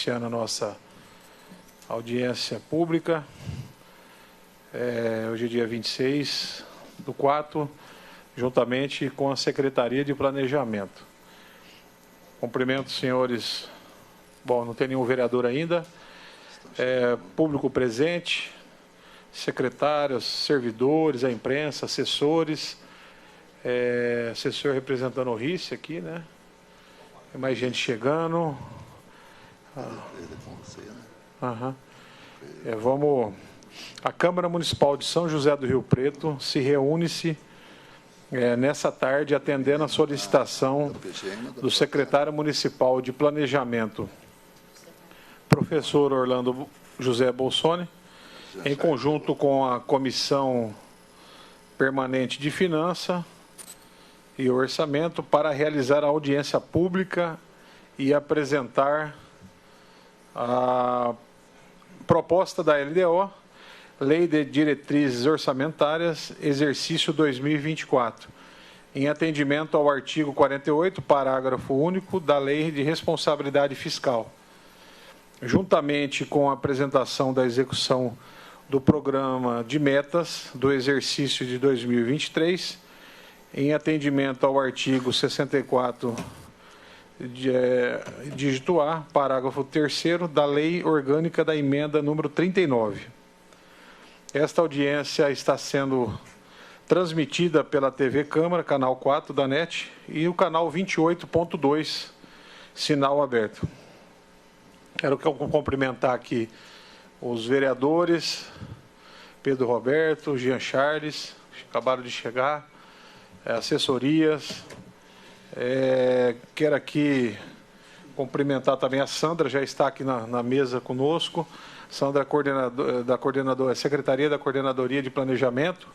iniciando a nossa audiência pública. Hoje é dia 26/4, juntamente com a Secretaria de Planejamento. Cumprimento os senhores. Bom, não tem nenhum vereador ainda. Público presente, secretários, servidores, a imprensa, assessores, assessor representando o RICE aqui, né? Tem mais gente chegando. A Câmara Municipal de São José do Rio Preto se reúne-se nessa tarde atendendo a solicitação do secretário municipal de Planejamento, professor Orlando José Bolsoni, em conjunto com a Comissão Permanente de Finanças e Orçamento, para realizar a audiência pública e apresentar a proposta da LDO, Lei de Diretrizes Orçamentárias, exercício 2024, em atendimento ao artigo 48, parágrafo único da Lei de Responsabilidade Fiscal, juntamente com a apresentação da execução do Programa de Metas do exercício de 2023, em atendimento ao artigo 64, dígito A, parágrafo 3º da Lei Orgânica da Emenda número 39. Esta audiência está sendo transmitida pela TV Câmara, canal 4 da NET, e o canal 28.2, sinal aberto. Quero cumprimentar aqui os vereadores, Pedro Roberto, Jean Charles, que acabaram de chegar, assessorias. Quero aqui cumprimentar também a Sandra, já está aqui na mesa conosco. Sandra, Secretaria da Coordenadoria de Planejamento.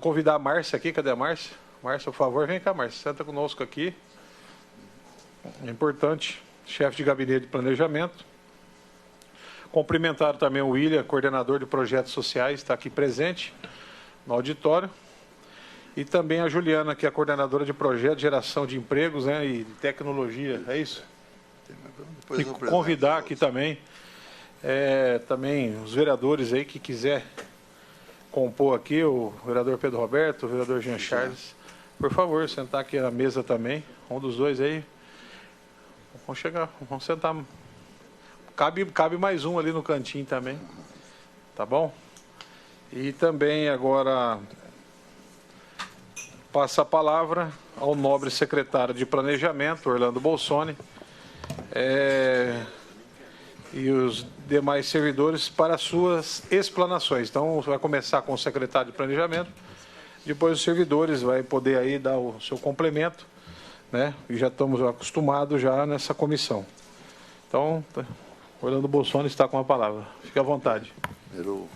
Convidar a Márcia aqui, cadê a Márcia? Márcia, por favor, vem cá, Márcia, senta conosco aqui. É importante, chefe de gabinete de planejamento. Cumprimentar também o William, coordenador de projetos sociais, está aqui presente no auditório. E também a Juliana, que é a coordenadora de projeto de geração de empregos, né, e de tecnologia, é isso? E convidar aqui também os vereadores aí que quiser compor aqui, o vereador Pedro Roberto, o vereador Jean Charles, por favor, sentar aqui na mesa também, um dos dois aí. Vamos sentar. Cabe mais um ali no cantinho também, tá bom? E também agora passa a palavra ao nobre secretário de Planejamento, Orlando Bolsoni, e os demais servidores para suas explanações. Então, vai começar com o secretário de Planejamento, depois os servidores vai poder aí dar o seu complemento, né? E já estamos acostumados já nessa comissão. Então, Orlando Bolsoni está com a palavra. Fique à vontade. Primeiro,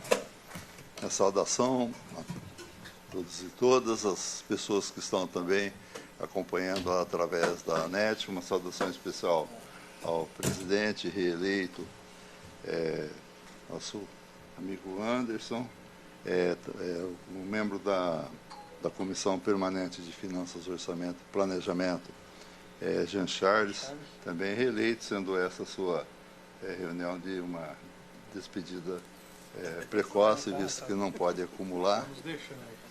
a saudação a todos e todas as pessoas que estão também acompanhando através da NET, uma saudação especial ao presidente reeleito, nosso amigo Anderson, um membro da Comissão Permanente de Finanças, Orçamento e Planejamento, Jean Charles, também reeleito, sendo essa a sua reunião de uma despedida precoce, visto que não pode acumular.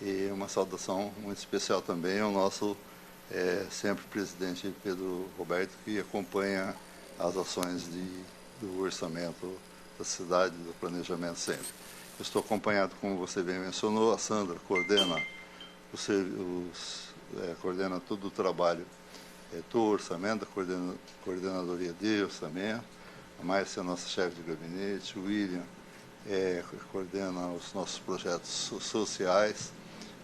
E uma saudação muito especial também ao nosso sempre presidente Pedro Roberto, que acompanha as ações do orçamento da cidade, do planejamento sempre. Eu estou acompanhado, como você bem mencionou, a Sandra coordena coordena todo o trabalho do orçamento, da coordenadoria de orçamento. A Márcia, nossa chefe de gabinete, o William coordena os nossos projetos sociais.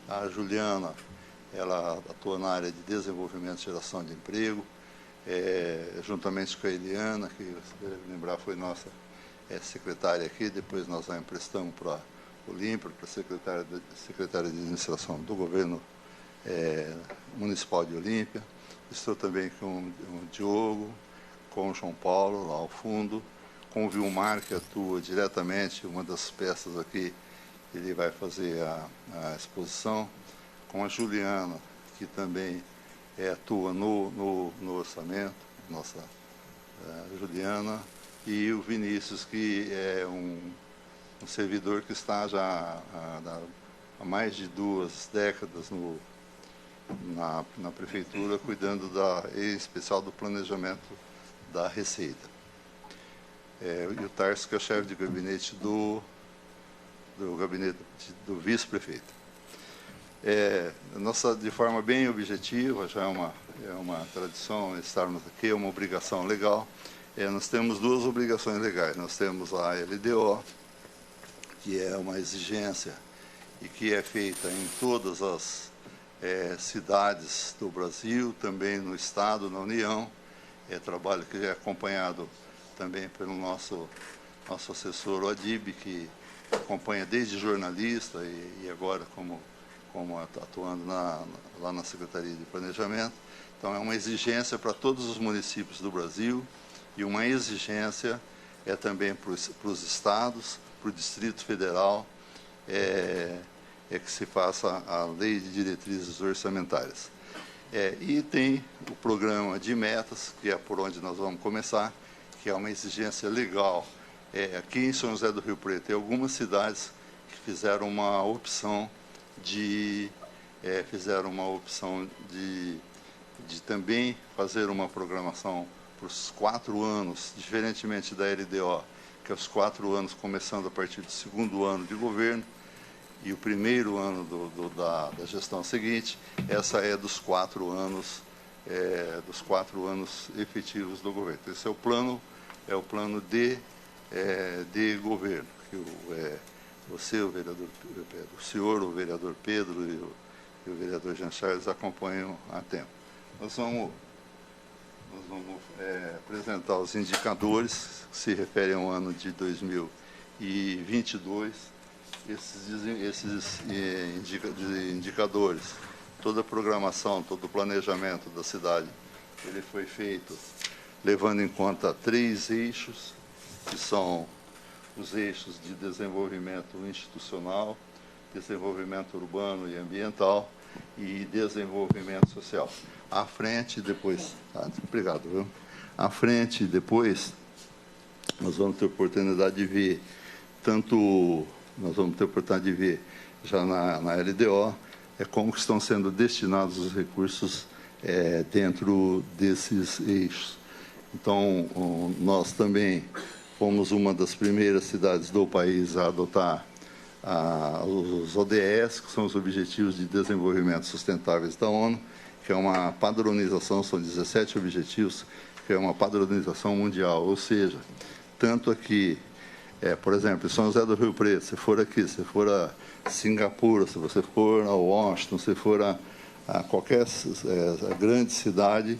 A Juliana, ela atua na área de desenvolvimento e geração de emprego, juntamente com a Eliana, que, você deve lembrar, foi nossa secretária aqui, depois nós a emprestamos para o Olímpia, para a secretária de administração do governo municipal de Olímpia. Estou também com o Diogo, com o João Paulo, lá ao fundo, com o Vilmar, que atua diretamente, uma das peças aqui, ele vai fazer a exposição, com a Juliana, que também atua no orçamento, nossa Juliana, e o Vinícius, que é um servidor que está já há mais de 2 décadas na prefeitura, cuidando em especial do planejamento da Receita. E o Tarso, que é o chefe de gabinete do gabinete do vice-prefeito. De forma bem objetiva, já é uma tradição estarmos aqui, é uma obrigação legal. Nós temos 2 obrigações legais. Nós temos a LDO, que é uma exigência e que é feita em todas as cidades do Brasil, também no Estado, na União. É trabalho que é acompanhado também pelo nosso assessor, o Adib, que acompanha desde jornalista e agora como atuando lá na Secretaria de Planejamento. Então, é uma exigência para todos os municípios do Brasil e uma exigência também para os estados, para o Distrito Federal, que se faça a Lei de Diretrizes Orçamentárias. E tem o programa de metas, que é por onde nós vamos começar, que é uma exigência legal. Aqui em São José do Rio Preto, tem algumas cidades que fizeram uma opção de também fazer uma programação para os 4 anos, diferentemente da LDO, que é os 4 anos começando a partir do 2º ano de governo e o 1º ano da gestão seguinte. Essa é dos 4 anos efetivos do governo. Esse é o plano de governo que você, o senhor, o vereador Pedro e o vereador Jean Charles acompanham há tempo. Nós vamos apresentar os indicadores que se referem ao ano de 2022. Esses indicadores, toda a programação, todo o planejamento da cidade, ele foi feito levando em conta 3 eixos, que são os eixos de desenvolvimento institucional, desenvolvimento urbano e ambiental e desenvolvimento social. À frente, depois... obrigado, viu? À frente, depois, nós vamos ter oportunidade de ver já na LDO, como que estão sendo destinados os recursos dentro desses eixos. Então, nós também fomos uma das primeiras cidades do país a adotar os ODS, que são os Objetivos de Desenvolvimento Sustentáveis da ONU, que é uma padronização, são 17 objetivos, que é uma padronização mundial, ou seja, tanto aqui, por exemplo, em São José do Rio Preto, se for aqui, se for a Singapura, se você for a Washington, se for a qualquer grande cidade,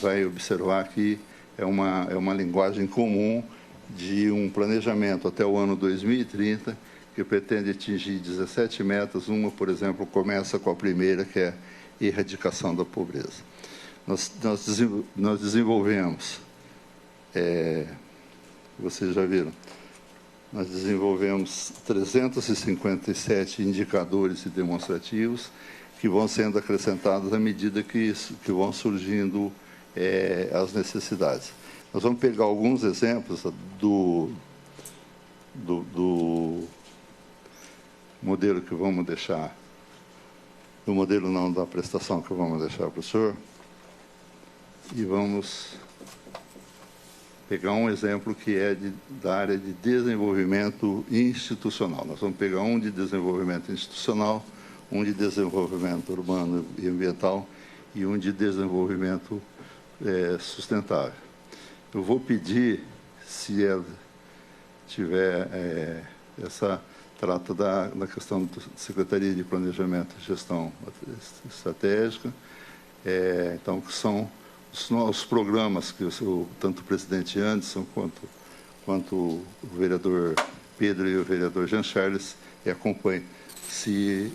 vai observar que é uma linguagem comum de um planejamento até o ano 2030, que pretende atingir 17 metas. Uma, por exemplo, começa com a primeira, que é erradicação da pobreza. Nós desenvolvemos, vocês já viram, nós desenvolvemos 357 indicadores e demonstrativos que vão sendo acrescentados à medida que vão surgindo as necessidades. Nós vamos pegar alguns exemplos do modelo que vamos deixar, do modelo não, da prestação que vamos deixar para o senhor, e vamos pegar um exemplo que é da área de desenvolvimento institucional. Nós vamos pegar um de desenvolvimento institucional, um de desenvolvimento urbano e ambiental e um de desenvolvimento sustentável. Eu vou pedir, se ela tiver trata da questão da Secretaria de Planejamento e Gestão Estratégica, então, que são os programas que tanto o presidente Anderson quanto o vereador Pedro e o vereador Jean Charles acompanham. Se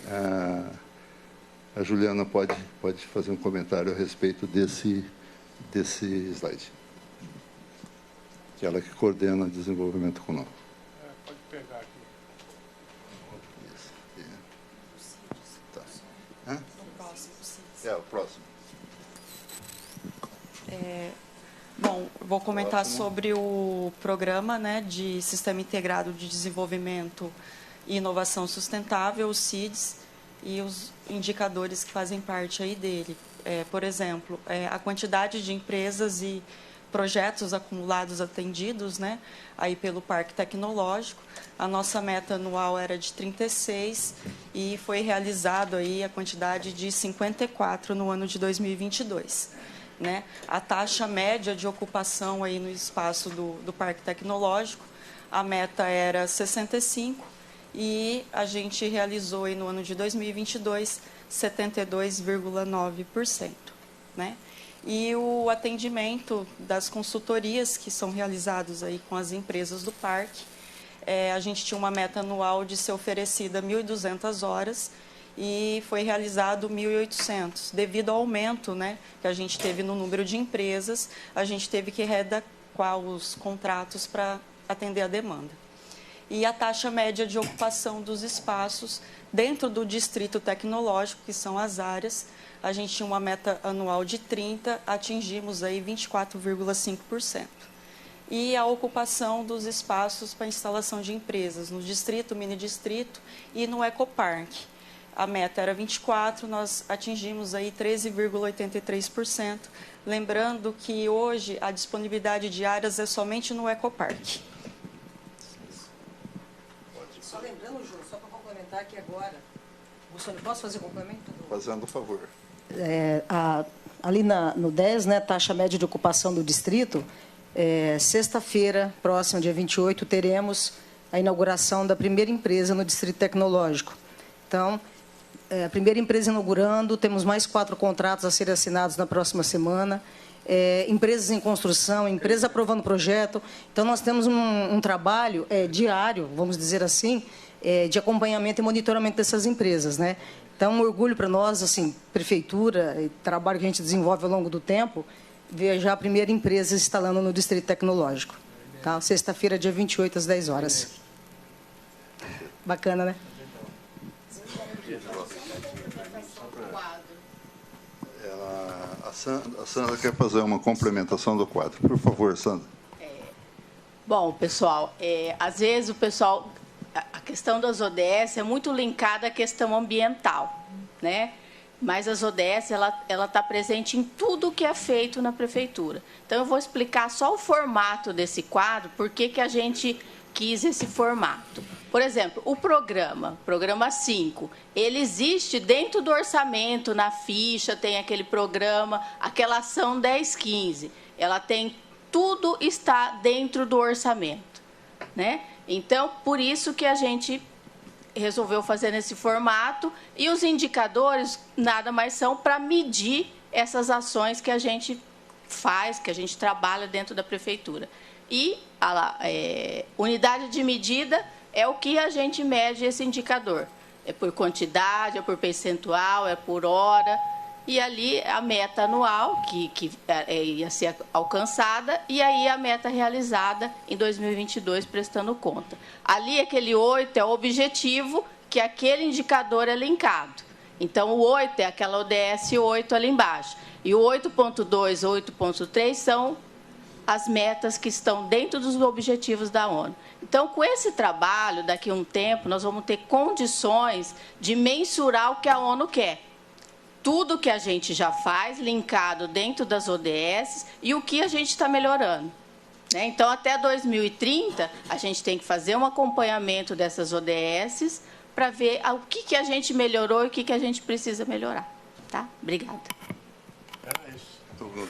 a Juliana pode fazer um comentário a respeito desse slide. Que ela que coordena o desenvolvimento econômico. Pode pegar aqui. Isso. Tá. O próximo, sim. O próximo. Bom, vou comentar sobre o programa, né, de Sistema Integrado de Desenvolvimento e Inovação Sustentável, o CIDS, e os indicadores que fazem parte aí dele. Por exemplo, a quantidade de empresas e projetos acumulados atendidos, né, aí pelo Parque Tecnológico. A nossa meta anual era de 36 e foi realizado aí a quantidade de 54 no ano de 2022. Né? A taxa média de ocupação aí no espaço do Parque Tecnológico, a meta era 65 e a gente realizou aí no ano de 2022 72,9%. Né? E o atendimento das consultorias que são realizados aí com as empresas do parque, a gente tinha uma meta anual de ser oferecida 1.200 horas e foi realizado 1.800. Devido ao aumento, né, que a gente teve no número de empresas, a gente teve que readequar os contratos para atender a demanda. E a taxa média de ocupação dos espaços dentro do distrito tecnológico, que são as áreas, a gente tinha uma meta anual de 30, atingimos aí 24,5%. E a ocupação dos espaços para instalação de empresas no distrito, mini distrito e no ecoparque. A meta era 24, nós atingimos aí 13,83%. Lembrando que hoje a disponibilidade de áreas é somente no ecoparque. Só lembrando, Ju, só para complementar aqui agora. Bolsonaro, posso fazer complemento? Fazendo favor. Ali no 10, né, taxa média de ocupação do distrito, sexta-feira, próxima, dia 28, teremos a inauguração da primeira empresa no Distrito Tecnológico. Então, a primeira empresa inaugurando, temos mais 4 contratos a serem assinados na próxima semana, empresas em construção, empresas aprovando projeto. Então, nós temos um trabalho diário, vamos dizer assim, de acompanhamento e monitoramento dessas empresas, né? Então, um orgulho para nós, assim, prefeitura, e trabalho que a gente desenvolve ao longo do tempo, ver já a primeira empresa instalando no Distrito Tecnológico. Tá? Sexta-feira, dia 28, às 10 horas. Bacana, né? A Sandra quer fazer uma complementação do quadro. Por favor, Sandra. Bom, pessoal, às vezes o pessoal... A questão das ODS é muito linkada à questão ambiental, né? Mas as ODS, ela está presente em tudo que é feito na prefeitura. Então, eu vou explicar só o formato desse quadro, por que a gente quis esse formato. Por exemplo, o programa 5, ele existe dentro do orçamento, na ficha, tem aquele programa, aquela ação 1015. Ela tem, tudo está dentro do orçamento, né? Então, por isso que a gente resolveu fazer nesse formato, e os indicadores nada mais são para medir essas ações que a gente faz, que a gente trabalha dentro da prefeitura. E a unidade de medida é o que a gente mede esse indicador. É por quantidade, é por percentual, é por hora. E ali a meta anual, que ia ser alcançada, e aí a meta realizada em 2022, prestando conta. Ali, aquele 8 é o objetivo, que aquele indicador é linkado. Então, o 8 é aquela ODS 8 ali embaixo. E o 8.2, 8.3 são as metas que estão dentro dos objetivos da ONU. Então, com esse trabalho, daqui a um tempo, nós vamos ter condições de mensurar o que a ONU quer. Tudo que a gente já faz, linkado dentro das ODS, e o que a gente está melhorando. Né? Então, até 2030, a gente tem que fazer um acompanhamento dessas ODS para ver o que a gente melhorou e o que a gente precisa melhorar. Tá? Obrigada.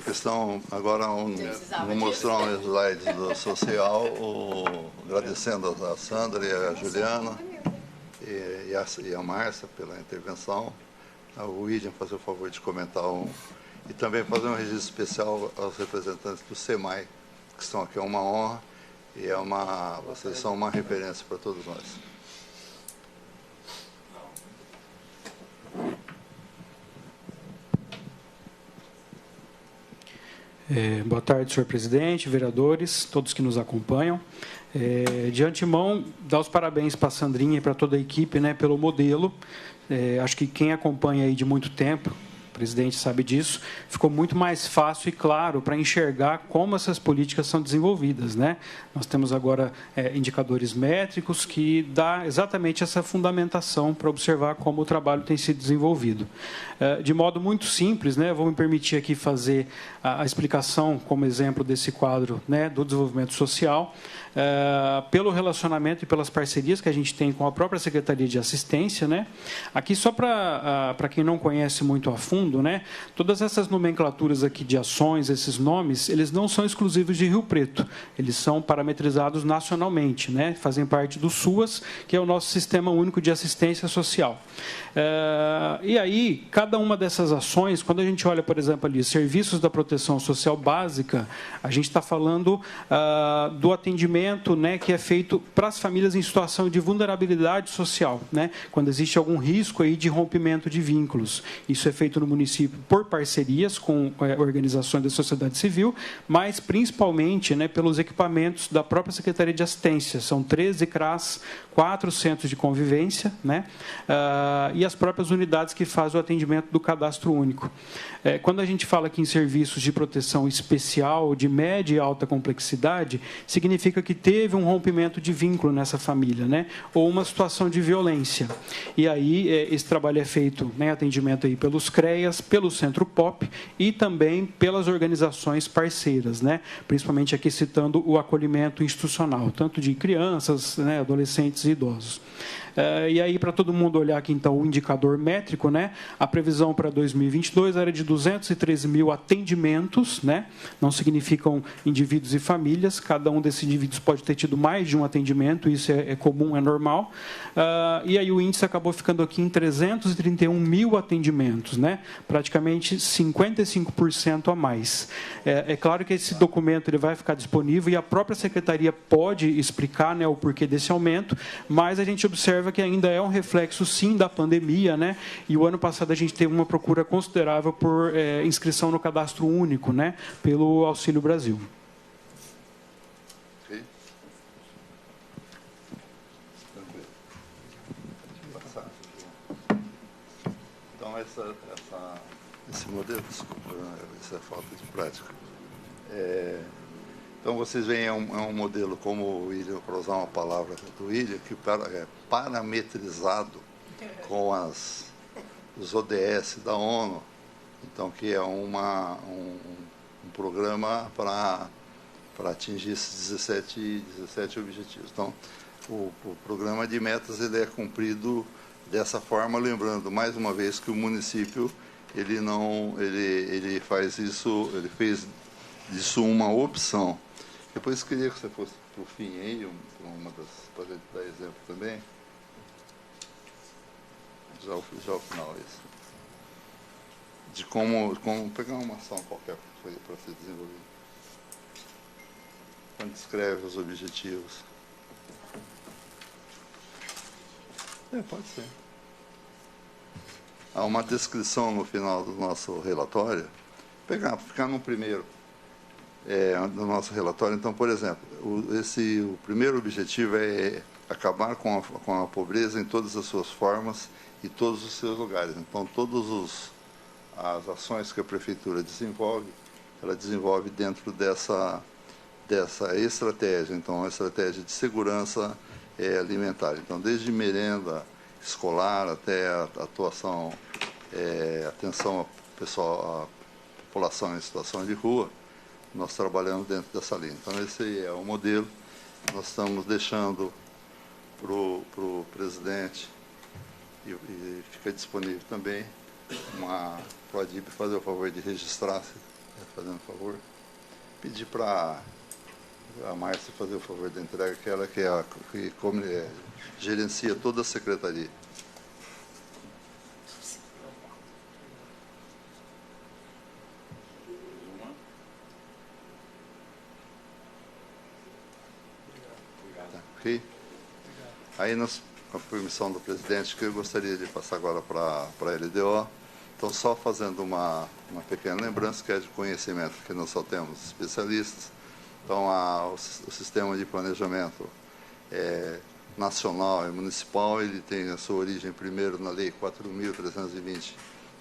Questão, agora vou mostrar um slide do social, agradecendo a Sandra e a Juliana e a Márcia pela intervenção. O William fazer o favor de comentar e também fazer um registro especial aos representantes do SEMAI, que estão aqui. É uma honra e vocês são uma referência para todos nós. Boa tarde, senhor presidente, vereadores, todos que nos acompanham. De antemão, dar os parabéns para a Sandrinha e para toda a equipe, né, pelo modelo. Acho que quem acompanha aí de muito tempo, presidente sabe disso, ficou muito mais fácil e claro para enxergar como essas políticas são desenvolvidas, né? Nós temos agora indicadores métricos que dá exatamente essa fundamentação para observar como o trabalho tem sido desenvolvido. De modo muito simples, né, vou me permitir aqui fazer a explicação como exemplo desse quadro, né, do desenvolvimento social, pelo relacionamento e pelas parcerias que a gente tem com a própria Secretaria de Assistência, né? Aqui só para quem não conhece muito a fundo, né, todas essas nomenclaturas aqui de ações, esses nomes, eles não são exclusivos de Rio Preto, eles são parametrizados nacionalmente, né, fazem parte do SUAS, que é o nosso Sistema Único de Assistência Social. E aí, cada uma dessas ações, quando a gente olha, por exemplo, ali, serviços da proteção social básica, a gente está falando do atendimento, né, que é feito para as famílias em situação de vulnerabilidade social, né, quando existe algum risco aí de rompimento de vínculos. Isso é feito no município por parcerias com organizações da sociedade civil, mas principalmente, né, pelos equipamentos da própria Secretaria de Assistência. São 13 CRAS, 4 centros de convivência, né, e as próprias unidades que fazem o atendimento do cadastro único. Quando a gente fala aqui em serviços de proteção especial, de média e alta complexidade, significa que teve um rompimento de vínculo nessa família, né, ou uma situação de violência. E aí, esse trabalho é feito, né, atendimento aí pelos CREAS, pelo Centro POP e também pelas organizações parceiras, né, principalmente aqui citando o acolhimento institucional, tanto de crianças, né, adolescentes e idosos. E aí, para todo mundo olhar aqui, então, o indicador métrico, né, a previsão para 2022 era de 213 mil atendimentos, né, não significam indivíduos e famílias, cada um desses indivíduos pode ter tido mais de um atendimento, isso é comum, é normal. E aí o índice acabou ficando aqui em 331 mil atendimentos, né, praticamente 55% a mais. É claro que esse documento ele vai ficar disponível e a própria Secretaria pode explicar, né, o porquê desse aumento, mas a gente observa que ainda é um reflexo, sim, da pandemia, né? E o ano passado a gente teve uma procura considerável por inscrição no cadastro único, né? Pelo Auxílio Brasil. Okay. Então, esse modelo, desculpa, essa é falta de prática. Então, vocês veem, é um modelo, como o William, para usar uma palavra do William, que é parametrizado com os ODS da ONU, então, que é um programa para atingir esses 17 objetivos. Então, o programa de metas ele é cumprido dessa forma, lembrando, mais uma vez, que o município ele faz isso, ele fez disso uma opção. Depois queria que você fosse para o fim aí, para a gente dar exemplo também. Já ao final isso. De como pegar uma ação qualquer para ser desenvolvida. Quando descreve os objetivos. Pode ser. Há uma descrição no final do nosso relatório. Ficar no primeiro. Do nosso relatório. Então, por exemplo, o primeiro objetivo é acabar com a pobreza em todas as suas formas e todos os seus lugares. Então, todas as ações que a Prefeitura desenvolve, ela desenvolve dentro dessa estratégia. Então, a estratégia de segurança alimentar. Então, desde merenda escolar até a atuação, atenção ao pessoal, à população em situação de rua, nós trabalhamos dentro dessa linha. Então, esse é o modelo. Nós estamos deixando para o presidente, e fica disponível também, pode fazer o favor de registrar, fazendo o favor. Pedir para a Márcia fazer o favor da entrega, que ela que gerencia toda a secretaria. Ok? Aí, com a permissão do presidente, que eu gostaria de passar agora para a LDO. Então, só fazendo uma pequena lembrança, que é de conhecimento, que nós só temos especialistas. Então, o sistema de planejamento nacional e municipal, ele tem a sua origem primeiro na Lei 4.320,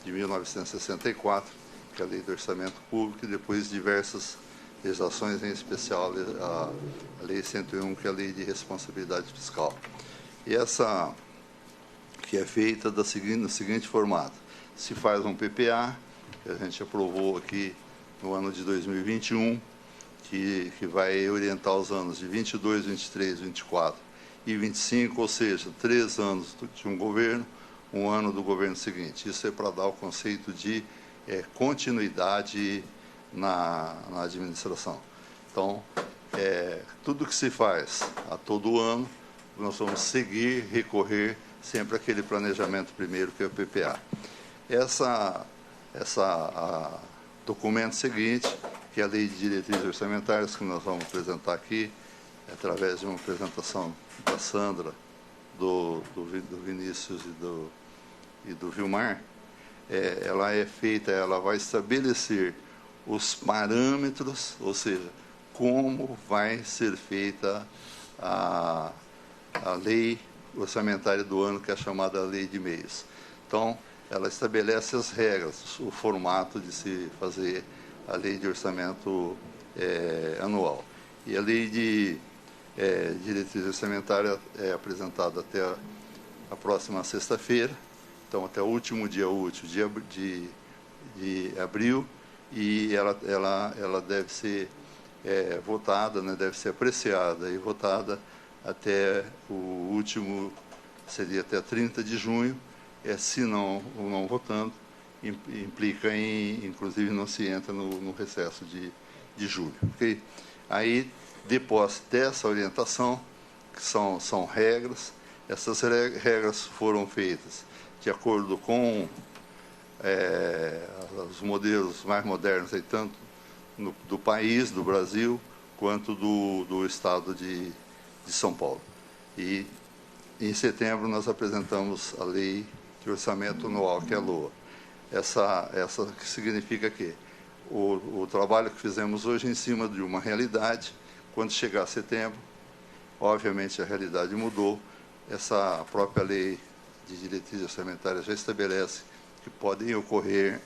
de 1964, que é a Lei do Orçamento Público, e depois diversas legislações, em especial a Lei 101, que é a Lei de Responsabilidade Fiscal. E essa que é feita no seguinte formato: se faz um PPA, que a gente aprovou aqui no ano de 2021, que vai orientar os anos de 22, 23, 24 e 25, ou seja, 3 anos de um governo, um ano do governo seguinte. Isso é para dar o conceito de continuidade na administração. Então, tudo que se faz a todo ano, nós vamos seguir, recorrer sempre àquele planejamento primeiro, que é o PPA. Documento seguinte, que é a Lei de Diretrizes Orçamentárias, que nós vamos apresentar aqui, através de uma apresentação da Sandra, do Vinícius e do Vilmar. Ela é feita, ela vai estabelecer os parâmetros, ou seja, como vai ser feita a lei orçamentária do ano, que é a chamada Lei de Meios. Então, ela estabelece as regras, o formato de se fazer a lei de orçamento anual. E a lei de diretriz orçamentária é apresentada até a próxima sexta-feira, então até o último dia útil de abril, e ela deve ser votada, né, deve ser apreciada e votada até o último, seria até 30 de junho, se não votando, implica inclusive, não se entra no recesso de julho. Okay? Aí, depois dessa orientação, que são regras, essas regras foram feitas de acordo com os modelos mais modernos, aí, tanto do país, do Brasil, quanto do estado de São Paulo. E, em setembro, nós apresentamos a Lei de Orçamento Anual, que é a LOA. Essa que significa que o trabalho que fizemos hoje em cima de uma realidade, quando chegar setembro, obviamente a realidade mudou, essa própria Lei de Diretrizes Orçamentárias já estabelece que podem ocorrer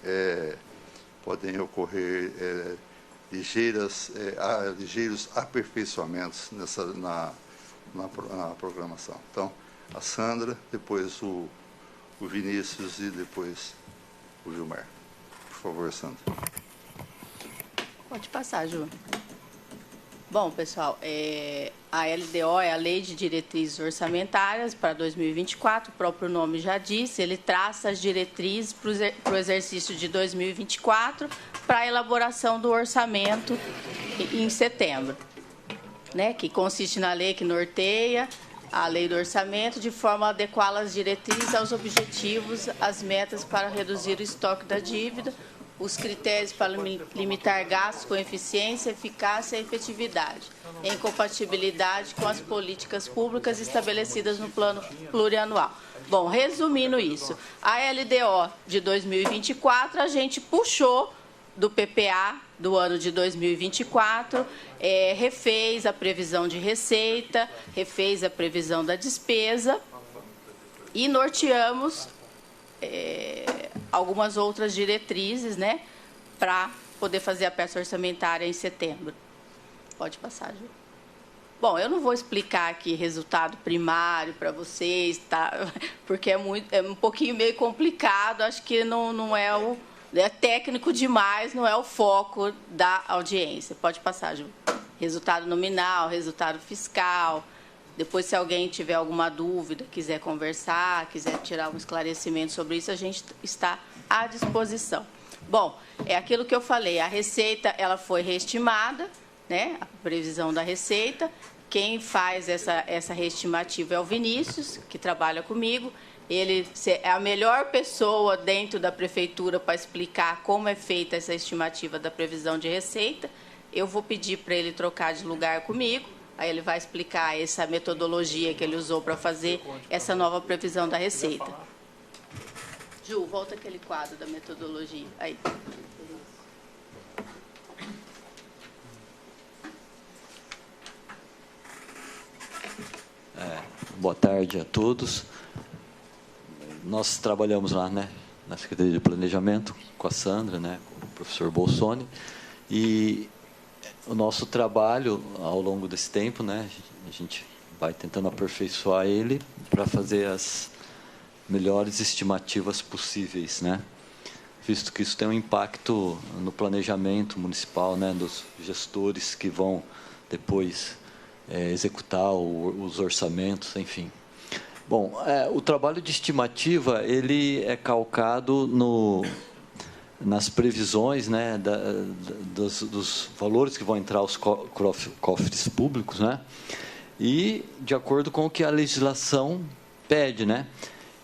ligeiros aperfeiçoamentos na programação. Então, a Sandra, depois o Vinícius e depois o Vilmar. Por favor, Sandra. Pode passar, Ju. Bom, pessoal, a LDO é a Lei de Diretrizes Orçamentárias para 2024, o próprio nome já disse, ele traça as diretrizes para o exercício de 2024, para a elaboração do orçamento em setembro, né, que consiste na lei que norteia a lei do orçamento, de forma a adequar as diretrizes aos objetivos, as metas para reduzir o estoque da dívida, os critérios para limitar gastos com eficiência, eficácia e efetividade, em compatibilidade com as políticas públicas estabelecidas no plano plurianual. Bom, resumindo isso, a LDO de 2024, a gente puxou do PPA do ano de 2024, refez a previsão de receita, refez a previsão da despesa e norteamos algumas outras diretrizes, né, para poder fazer a peça orçamentária em setembro. Pode passar, Ju. Bom, eu não vou explicar aqui resultado primário para vocês, tá? Porque é um pouquinho meio complicado, acho que não é técnico demais, não é o foco da audiência. Pode passar, Ju. Resultado nominal, resultado fiscal. Depois, se alguém tiver alguma dúvida, quiser conversar, quiser tirar um esclarecimento sobre isso, a gente está à disposição. Bom, é aquilo que eu falei, a receita ela foi reestimada, né? A previsão da receita. Quem faz essa reestimativa é o Vinícius, que trabalha comigo. Ele é a melhor pessoa dentro da prefeitura para explicar como é feita essa estimativa da previsão de receita. Eu vou pedir para ele trocar de lugar comigo. Aí ele vai explicar essa metodologia que ele usou para fazer essa nova previsão da receita. Ju, volta aquele quadro da metodologia. Aí. Boa tarde a todos. Nós trabalhamos lá, né, na Secretaria de Planejamento, com a Sandra, né, com o professor Bolsoni, e o nosso trabalho, ao longo desse tempo, né, a gente vai tentando aperfeiçoar ele para fazer as melhores estimativas possíveis, né, visto que isso tem um impacto no planejamento municipal, né, dos gestores que vão depois executar os orçamentos, enfim. Bom, o trabalho de estimativa ele é calcado nas previsões, né, dos valores que vão entrar aos cofres públicos, né, e de acordo com o que a legislação pede, né.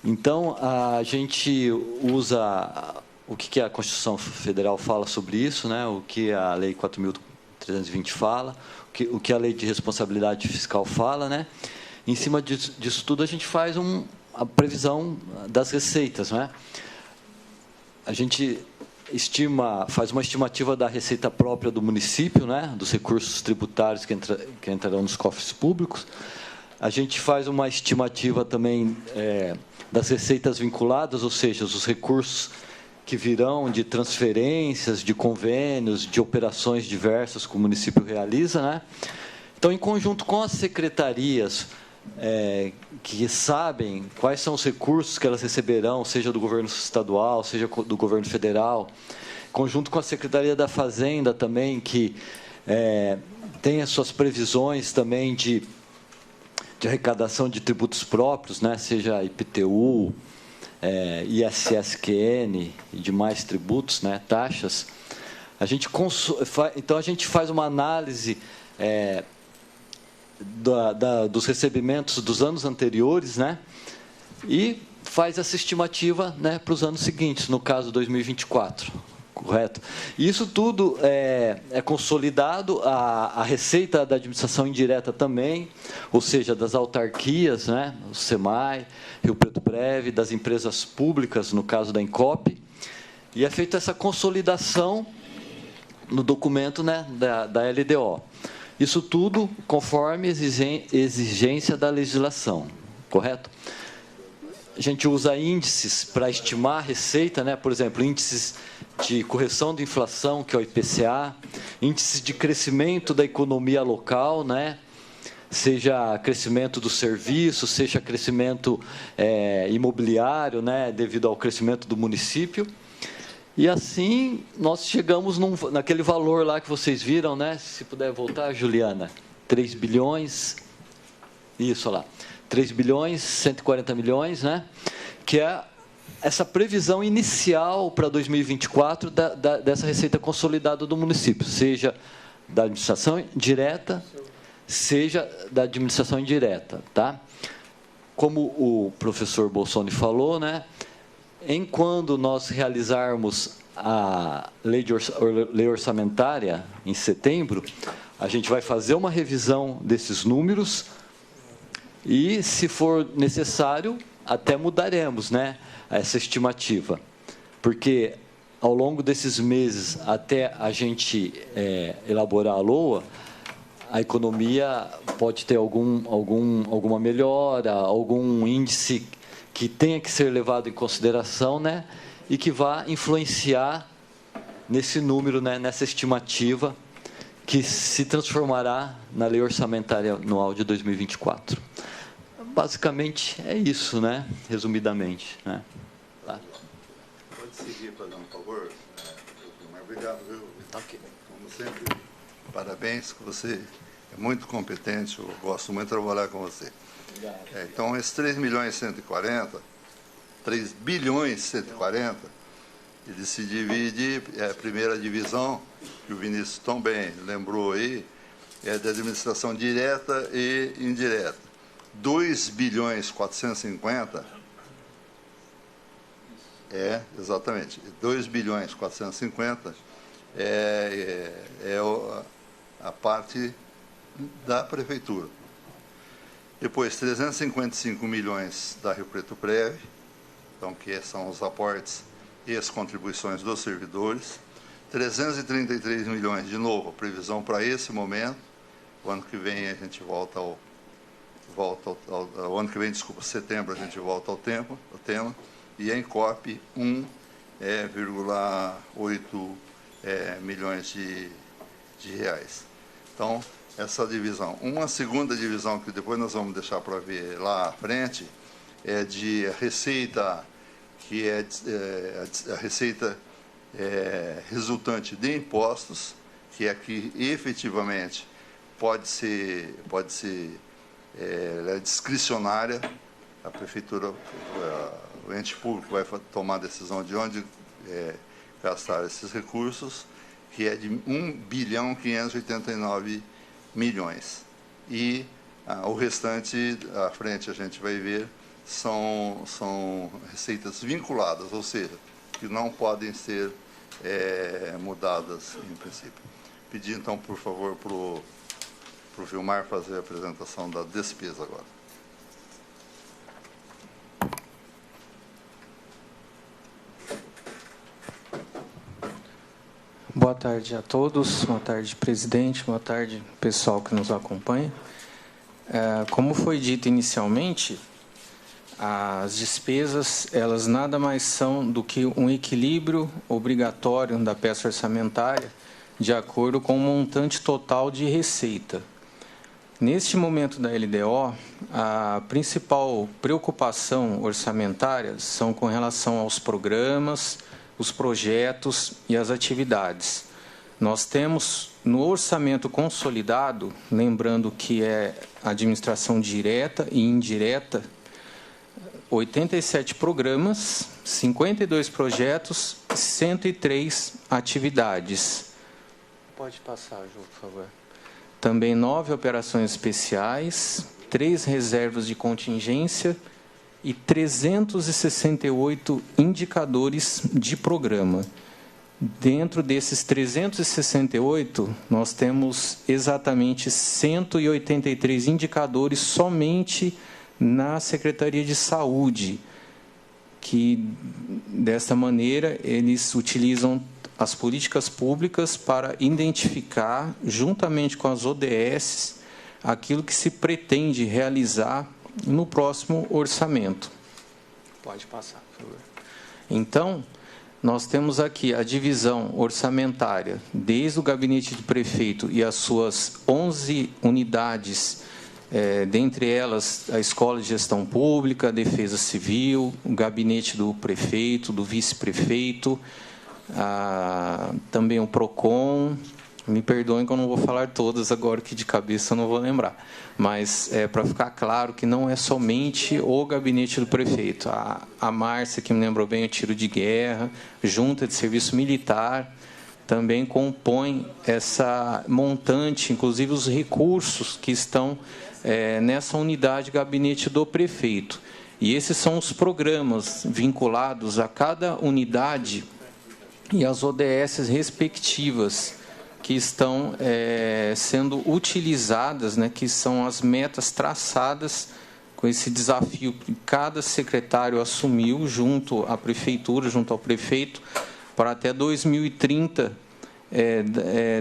Então, a gente usa o que a Constituição Federal fala sobre isso, né, o que a Lei 4.320 fala, o que a Lei de Responsabilidade Fiscal fala, né. Em cima disso tudo, a gente faz a previsão das receitas, né? A gente faz uma estimativa da receita própria do município, né? Dos recursos tributários que entrarão nos cofres públicos. A gente faz uma estimativa também das receitas vinculadas, ou seja, os recursos que virão de transferências, de convênios, de operações diversas que o município realiza, né? Então, em conjunto com as secretarias que sabem quais são os recursos que elas receberão, seja do governo estadual, seja do governo federal, conjunto com a Secretaria da Fazenda também, que tem as suas previsões também de arrecadação de tributos próprios, né, seja IPTU, ISSQN e demais tributos, né, taxas. Então, a gente faz uma análise dos recebimentos dos anos anteriores, né, e faz essa estimativa, né, para os anos seguintes, no caso 2024, correto? E isso tudo é consolidado, a receita da administração indireta também, ou seja, das autarquias, né, o SEMAI, Rio Preto Prev, das empresas públicas, no caso da Incop, e é feita essa consolidação no documento, né, da LDO. Isso tudo conforme exigência da legislação, correto? A gente usa índices para estimar a receita, né? Por exemplo, índices de correção de inflação, que é o IPCA, índices de crescimento da economia local, né? Seja crescimento do serviço, seja crescimento imobiliário, né? Devido ao crescimento do município. E assim, nós chegamos naquele valor lá que vocês viram, né? Se puder voltar, Juliana, 3 bilhões, isso lá, 3 bilhões, 140 milhões, né? Que é essa previsão inicial para 2024 dessa receita consolidada do município, seja da administração direta, seja da administração indireta, tá? Como o professor Bolsoni falou, né? Quando nós realizarmos a lei orçamentária em setembro, a gente vai fazer uma revisão desses números e, se for necessário, até mudaremos, né, essa estimativa. Porque, ao longo desses meses, até a gente elaborar a LOA, a economia pode ter alguma melhora, algum índice que tenha que ser levado em consideração, né, e que vá influenciar nesse número, né, nessa estimativa, que se transformará na Lei Orçamentária Anual de 2024. Basicamente, é isso, né, resumidamente, né. Tá. Pode seguir, para dar um favor. Obrigado, viu? Ok. Como sempre, parabéns, que você é muito competente, eu gosto muito de trabalhar com você. Então, esses 3 milhões e 140, 3 bilhões e 140, ele se divide, a primeira divisão, que o Vinícius tão bem lembrou aí, é da administração direta e indireta. 2 bilhões e 450, exatamente, 2 bilhões e 450 é a parte da prefeitura. Depois, 355 milhões da Rio Preto Prev, então, que são os aportes e as contribuições dos servidores. 333 milhões, de novo, previsão para esse momento. O ano que vem a gente volta o ano que vem, desculpa, setembro, a gente volta ao tema. e a Encop 1,8 milhões de reais. Então, essa divisão. Uma segunda divisão, que depois nós vamos deixar para ver lá à frente, é de receita, que é a receita resultante de impostos, que é que efetivamente pode ser discricionária. A prefeitura, o ente público vai tomar a decisão de onde gastar esses recursos, que é de 1.589 milhões. E o restante, à frente, a gente vai ver, são receitas vinculadas, ou seja, que não podem ser mudadas em princípio. Pedir, então, por favor, para o Vilmar fazer a apresentação da despesa agora. Boa tarde a todos, boa tarde, presidente, boa tarde, pessoal que nos acompanha. Como foi dito inicialmente, as despesas, elas nada mais são do que um equilíbrio obrigatório da peça orçamentária de acordo com o montante total de receita. Neste momento da LDO, a principal preocupação orçamentária são com relação aos programas, os projetos e as atividades. Nós temos no orçamento consolidado, lembrando que é administração direta e indireta, 87 programas, 52 projetos, 103 atividades. Pode passar, Ju, por favor. Também 9 operações especiais, 3 reservas de contingência e 368 indicadores de programa. Dentro desses 368, nós temos exatamente 183 indicadores somente na Secretaria de Saúde, que, desta maneira, eles utilizam as políticas públicas para identificar, juntamente com as ODS, aquilo que se pretende realizar no próximo orçamento. Pode passar, por favor. Então, nós temos aqui a divisão orçamentária, desde o gabinete do prefeito e as suas 11 unidades, dentre elas a Escola de Gestão Pública, a Defesa Civil, o gabinete do prefeito, do vice-prefeito, também o PROCON. Me perdoem que eu não vou falar todas agora, que de cabeça eu não vou lembrar. Mas para ficar claro que não é somente o gabinete do prefeito. A Márcia, que me lembrou bem, o tiro de guerra, junta de serviço militar, também compõe essa montante, inclusive os recursos que estão nessa unidade gabinete do prefeito. E esses são os programas vinculados a cada unidade e as ODS respectivas, que estão sendo utilizadas, né, que são as metas traçadas com esse desafio que cada secretário assumiu junto à prefeitura, junto ao prefeito, para até 2030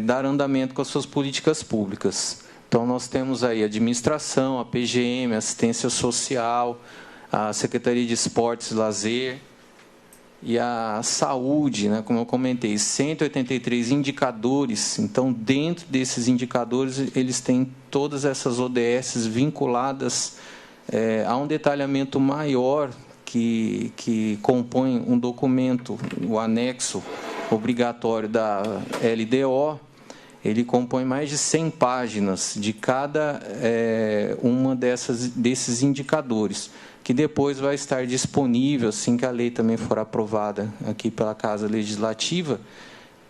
dar andamento com as suas políticas públicas. Então, nós temos aí a administração, a PGM, a assistência social, a Secretaria de Esportes e Lazer, e a saúde, né, como eu comentei, 183 indicadores. Então, dentro desses indicadores, eles têm todas essas ODS vinculadas a um detalhamento maior que compõe um documento, o anexo obrigatório da LDO. Ele compõe mais de 100 páginas de cada uma desses indicadores, que depois vai estar disponível, assim que a lei também for aprovada aqui pela Casa Legislativa,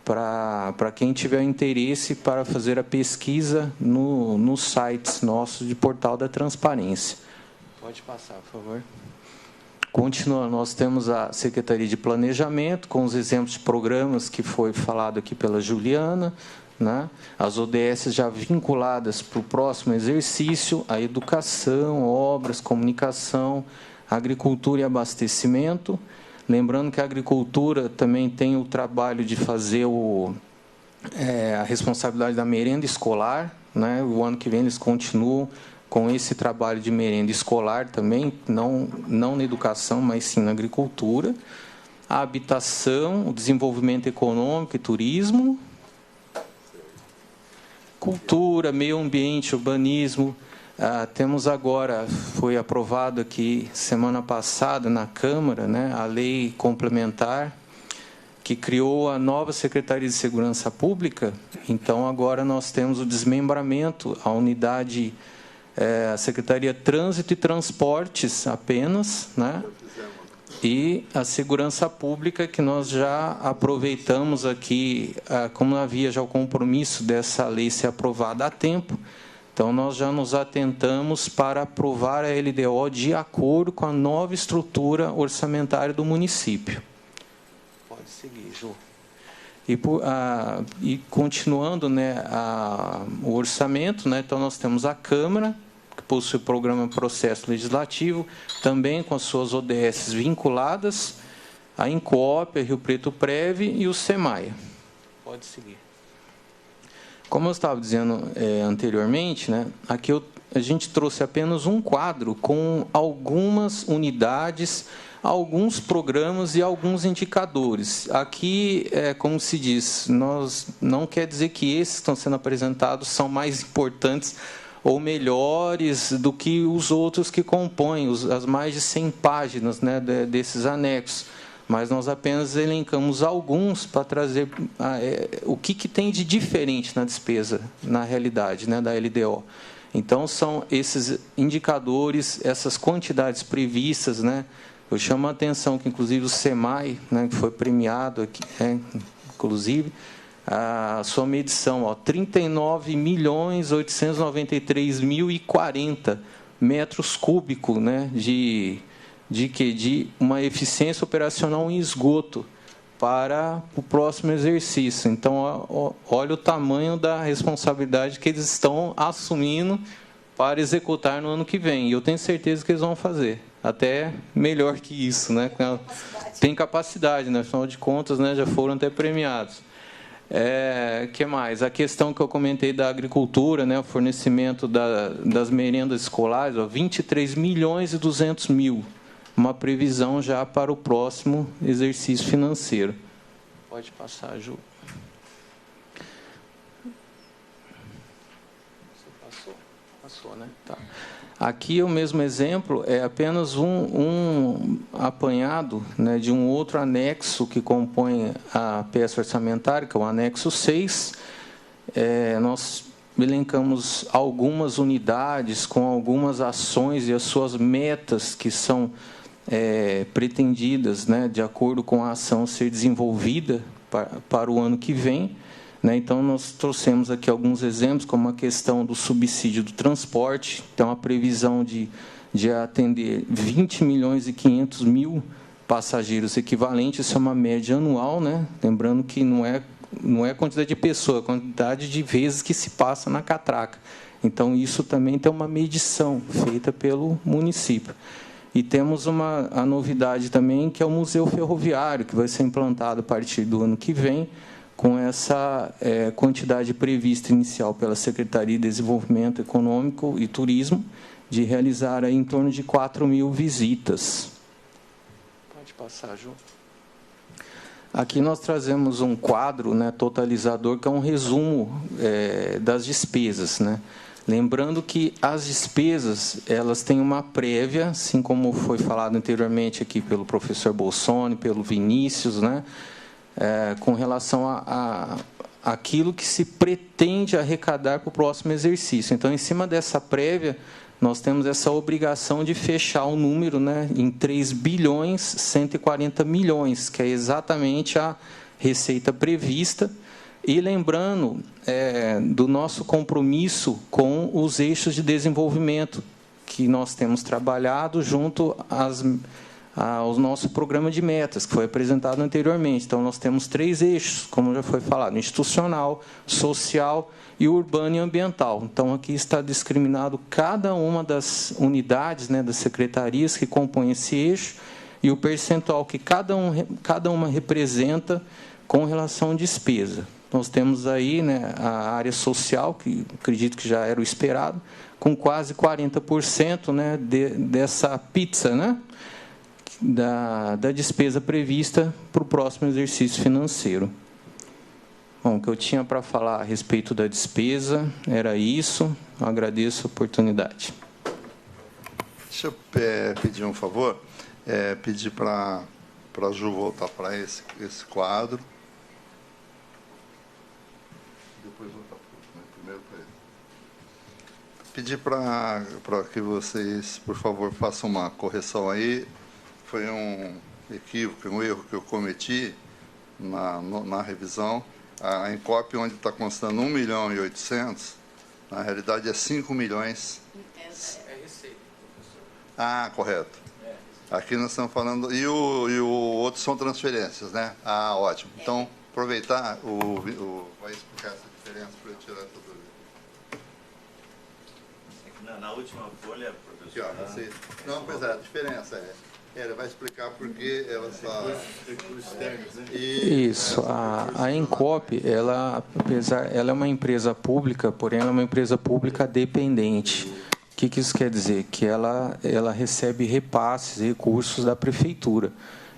para quem tiver interesse para fazer a pesquisa nos sites nossos de Portal da Transparência. Pode passar, por favor. Continuando, nós temos a Secretaria de Planejamento, com os exemplos de programas que foi falado aqui pela Juliana, né? As ODS já vinculadas para o próximo exercício, a educação, obras, comunicação, agricultura e abastecimento. Lembrando que a agricultura também tem o trabalho de fazer a responsabilidade da merenda escolar, né? O ano que vem eles continuam com esse trabalho de merenda escolar também, não na educação, mas sim na agricultura, a habitação, o desenvolvimento econômico e turismo, cultura, meio ambiente, urbanismo. Temos agora, foi aprovado aqui semana passada na Câmara, né, a lei complementar que criou a nova Secretaria de Segurança Pública. Então, agora nós temos o desmembramento, a unidade, a Secretaria Trânsito e Transportes apenas, né? E a Segurança Pública, que nós já aproveitamos aqui, como havia já o compromisso dessa lei ser aprovada a tempo, então nós já nos atentamos para aprovar a LDO de acordo com a nova estrutura orçamentária do município. Pode seguir, Ju. E continuando, né, o orçamento, né, então nós temos a Câmara, que possui o programa Processo Legislativo, também com as suas ODS vinculadas, a Incoop, a Rio Preto Prev e o SEMAI. Pode seguir. Como eu estava dizendo anteriormente, né, aqui a gente trouxe apenas um quadro com algumas unidades, alguns programas e alguns indicadores. Aqui, como se diz, nós não quer dizer que esses que estão sendo apresentados são mais importantes ou melhores do que os outros que compõem as mais de 100 páginas, né, desses anexos. Mas nós apenas elencamos alguns para trazer o que tem de diferente na despesa, na realidade, né, da LDO. Então, são esses indicadores, essas quantidades previstas, né. Eu chamo a atenção que, inclusive, o SEMAI, né, que foi premiado aqui, inclusive, a sua medição, 39.893.040 metros cúbicos, né, de uma eficiência operacional em esgoto para o próximo exercício. Então, olha o tamanho da responsabilidade que eles estão assumindo para executar no ano que vem. E eu tenho certeza que eles vão fazer, até melhor que isso, né? Tem capacidade, né? Afinal de contas, né, já foram até premiados. Que mais? A questão que eu comentei da agricultura, né, o fornecimento das merendas escolares, 23.200.000, uma previsão já para o próximo exercício financeiro. Pode passar, Ju. Você passou, né? Tá. Aqui o mesmo exemplo é apenas um apanhado, né, de um outro anexo que compõe a peça orçamentária, que é o anexo 6. Nós elencamos algumas unidades com algumas ações e as suas metas que são pretendidas, né, de acordo com a ação ser desenvolvida para o ano que vem. Então, nós trouxemos aqui alguns exemplos, como a questão do subsídio do transporte. Então, a previsão de atender 20.500.000 passageiros equivalentes, isso é uma média anual, né? Lembrando que não é a quantidade de pessoas, é a quantidade de vezes que se passa na catraca. Então, isso também tem uma medição feita pelo município. E temos a novidade também, que é o Museu Ferroviário, que vai ser implantado a partir do ano que vem, com essa quantidade prevista inicial pela Secretaria de Desenvolvimento Econômico e Turismo, de realizar em torno de 4.000 visitas. Pode passar, Ju. Aqui nós trazemos um quadro, né, totalizador, que é um resumo das despesas, né? Lembrando que as despesas, elas têm uma prévia, assim como foi falado anteriormente aqui pelo professor Bolsoni, pelo Vinícius, né? Com relação a aquilo que se pretende arrecadar para o próximo exercício. Então, em cima dessa prévia, nós temos essa obrigação de fechar o número, né, em 3.140 milhões, que é exatamente a receita prevista. E lembrando do nosso compromisso com os eixos de desenvolvimento, que nós temos trabalhado junto ao nosso programa de metas, que foi apresentado anteriormente. Então, nós temos 3 eixos, como já foi falado: institucional, social e urbano e ambiental. Então, aqui está discriminado cada uma das unidades, né, das secretarias que compõem esse eixo e o percentual que cada uma representa com relação à despesa. nós temos aí, né, a área social, que acredito que já era o esperado, com quase 40%, né, dessa pizza, né, da despesa prevista para o próximo exercício financeiro. Bom, o que eu tinha para falar a respeito da despesa era isso. Eu agradeço a oportunidade. Deixa eu pedir um favor, pedir para a Ju voltar para esse quadro. Depois voltar primeiro para ele. Pedir para que vocês, por favor, façam uma correção aí. Foi um equívoco, um erro que eu cometi na revisão. A ENCOP, onde está constando 1.800.000, na realidade é 5 milhões. É receita, professor. Ah, correto. Aqui nós estamos falando... E o outro são transferências, né? Ah, ótimo. Então, aproveitar, vai explicar essa diferença para eu tirar essa dúvida. Na última folha, professor... Aqui, ó, não, pois é, a diferença ele vai explicar porque ela está... Isso, a ENCOP, ela é uma empresa pública, porém ela é uma empresa pública dependente. O que isso quer dizer? Que ela recebe repasses, recursos da prefeitura.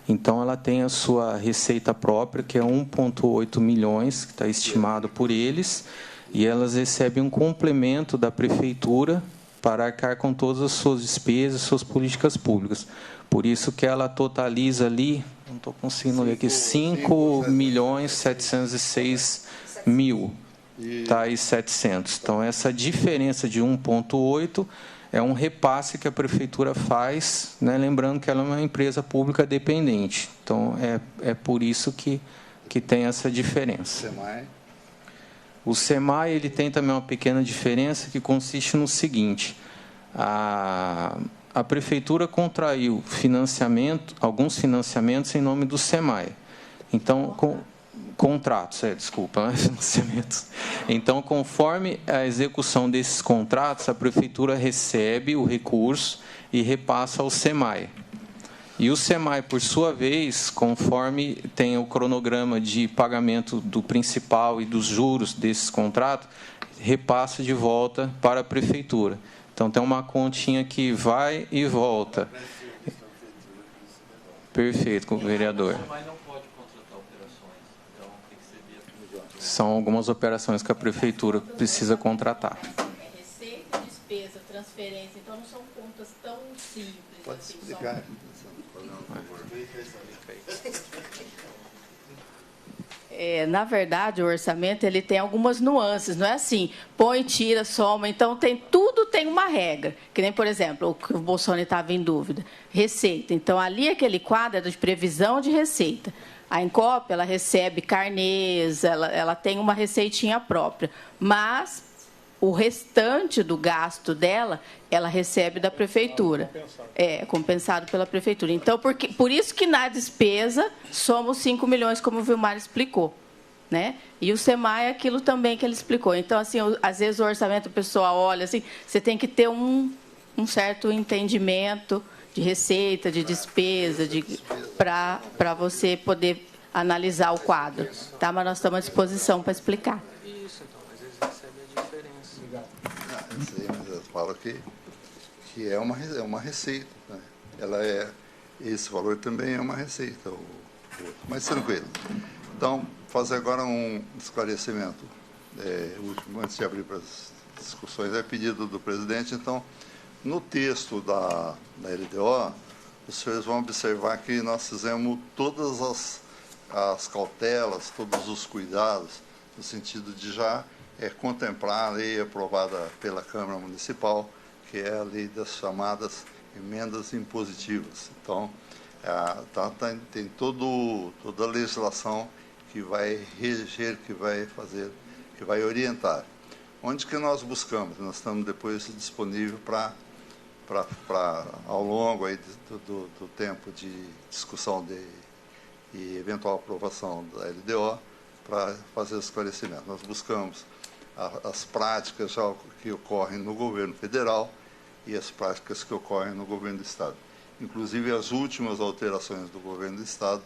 Então, ela tem a sua receita própria, que é 1,8 milhões, que está estimado por eles, e elas recebem um complemento da prefeitura para arcar com todas as suas despesas, suas políticas públicas. Por isso que ela totaliza ali, não estou conseguindo ler aqui, 5.706.000, tá aí 700. Então, essa diferença de 1,8 é um repasse que a prefeitura faz, né, lembrando que ela é uma empresa pública dependente. Então, é por isso que tem essa diferença. O SEMAI ele tem também uma pequena diferença que consiste no seguinte: a prefeitura contraiu alguns financiamentos em nome do SEMAI. Então, contratos, desculpa, financiamentos. Então, conforme a execução desses contratos, a prefeitura recebe o recurso e repassa ao SEMAI. E o SEMAI, por sua vez, conforme tem o cronograma de pagamento do principal e dos juros desses contratos, repassa de volta para a prefeitura. Então, tem uma continha que vai e volta. Perfeito, vereador. São algumas operações que a prefeitura precisa contratar. É receita, despesa, transferência, então não são contas tão simples. Pode assim, explicar. Na verdade, o orçamento ele tem algumas nuances, não é assim, põe, tira, soma, então tudo tem uma regra, que nem, por exemplo, o que o Bolsonaro estava em dúvida, receita. Então, ali aquele quadro é de previsão de receita. A ENCOP, ela recebe carnês, ela tem uma receitinha própria, mas o restante do gasto dela, ela recebe da prefeitura. É compensado pela prefeitura. Então, por isso que na despesa somos 5 milhões, como o Vilmar explicou, né? E o SEMAI é aquilo também que ele explicou. Então, assim, às vezes o orçamento, o pessoal olha assim, você tem que ter um certo entendimento de receita, de despesa, para você poder analisar o quadro. Tá? Mas nós estamos à disposição para explicar. Isso, então, às vezes recebe a diferença. Isso aí, mas eu falo que é uma receita. Né? Esse valor também é uma receita. Mas tranquilo. Então, fazer agora um esclarecimento. Último, antes de abrir para as discussões, é pedido do presidente. Então, no texto da LDO, os senhores vão observar que nós fizemos todas as cautelas, todos os cuidados, no sentido de já contemplar a lei aprovada pela Câmara Municipal, que é a lei das chamadas emendas impositivas. Então, tem toda a legislação que vai reger, que vai orientar. Onde que nós buscamos? Nós estamos depois disponível para ao longo aí do tempo de discussão e eventual aprovação da LDO, para fazer esclarecimento. Nós buscamos as práticas já que ocorrem no governo federal e as práticas que ocorrem no governo do Estado. Inclusive, as últimas alterações do governo do Estado,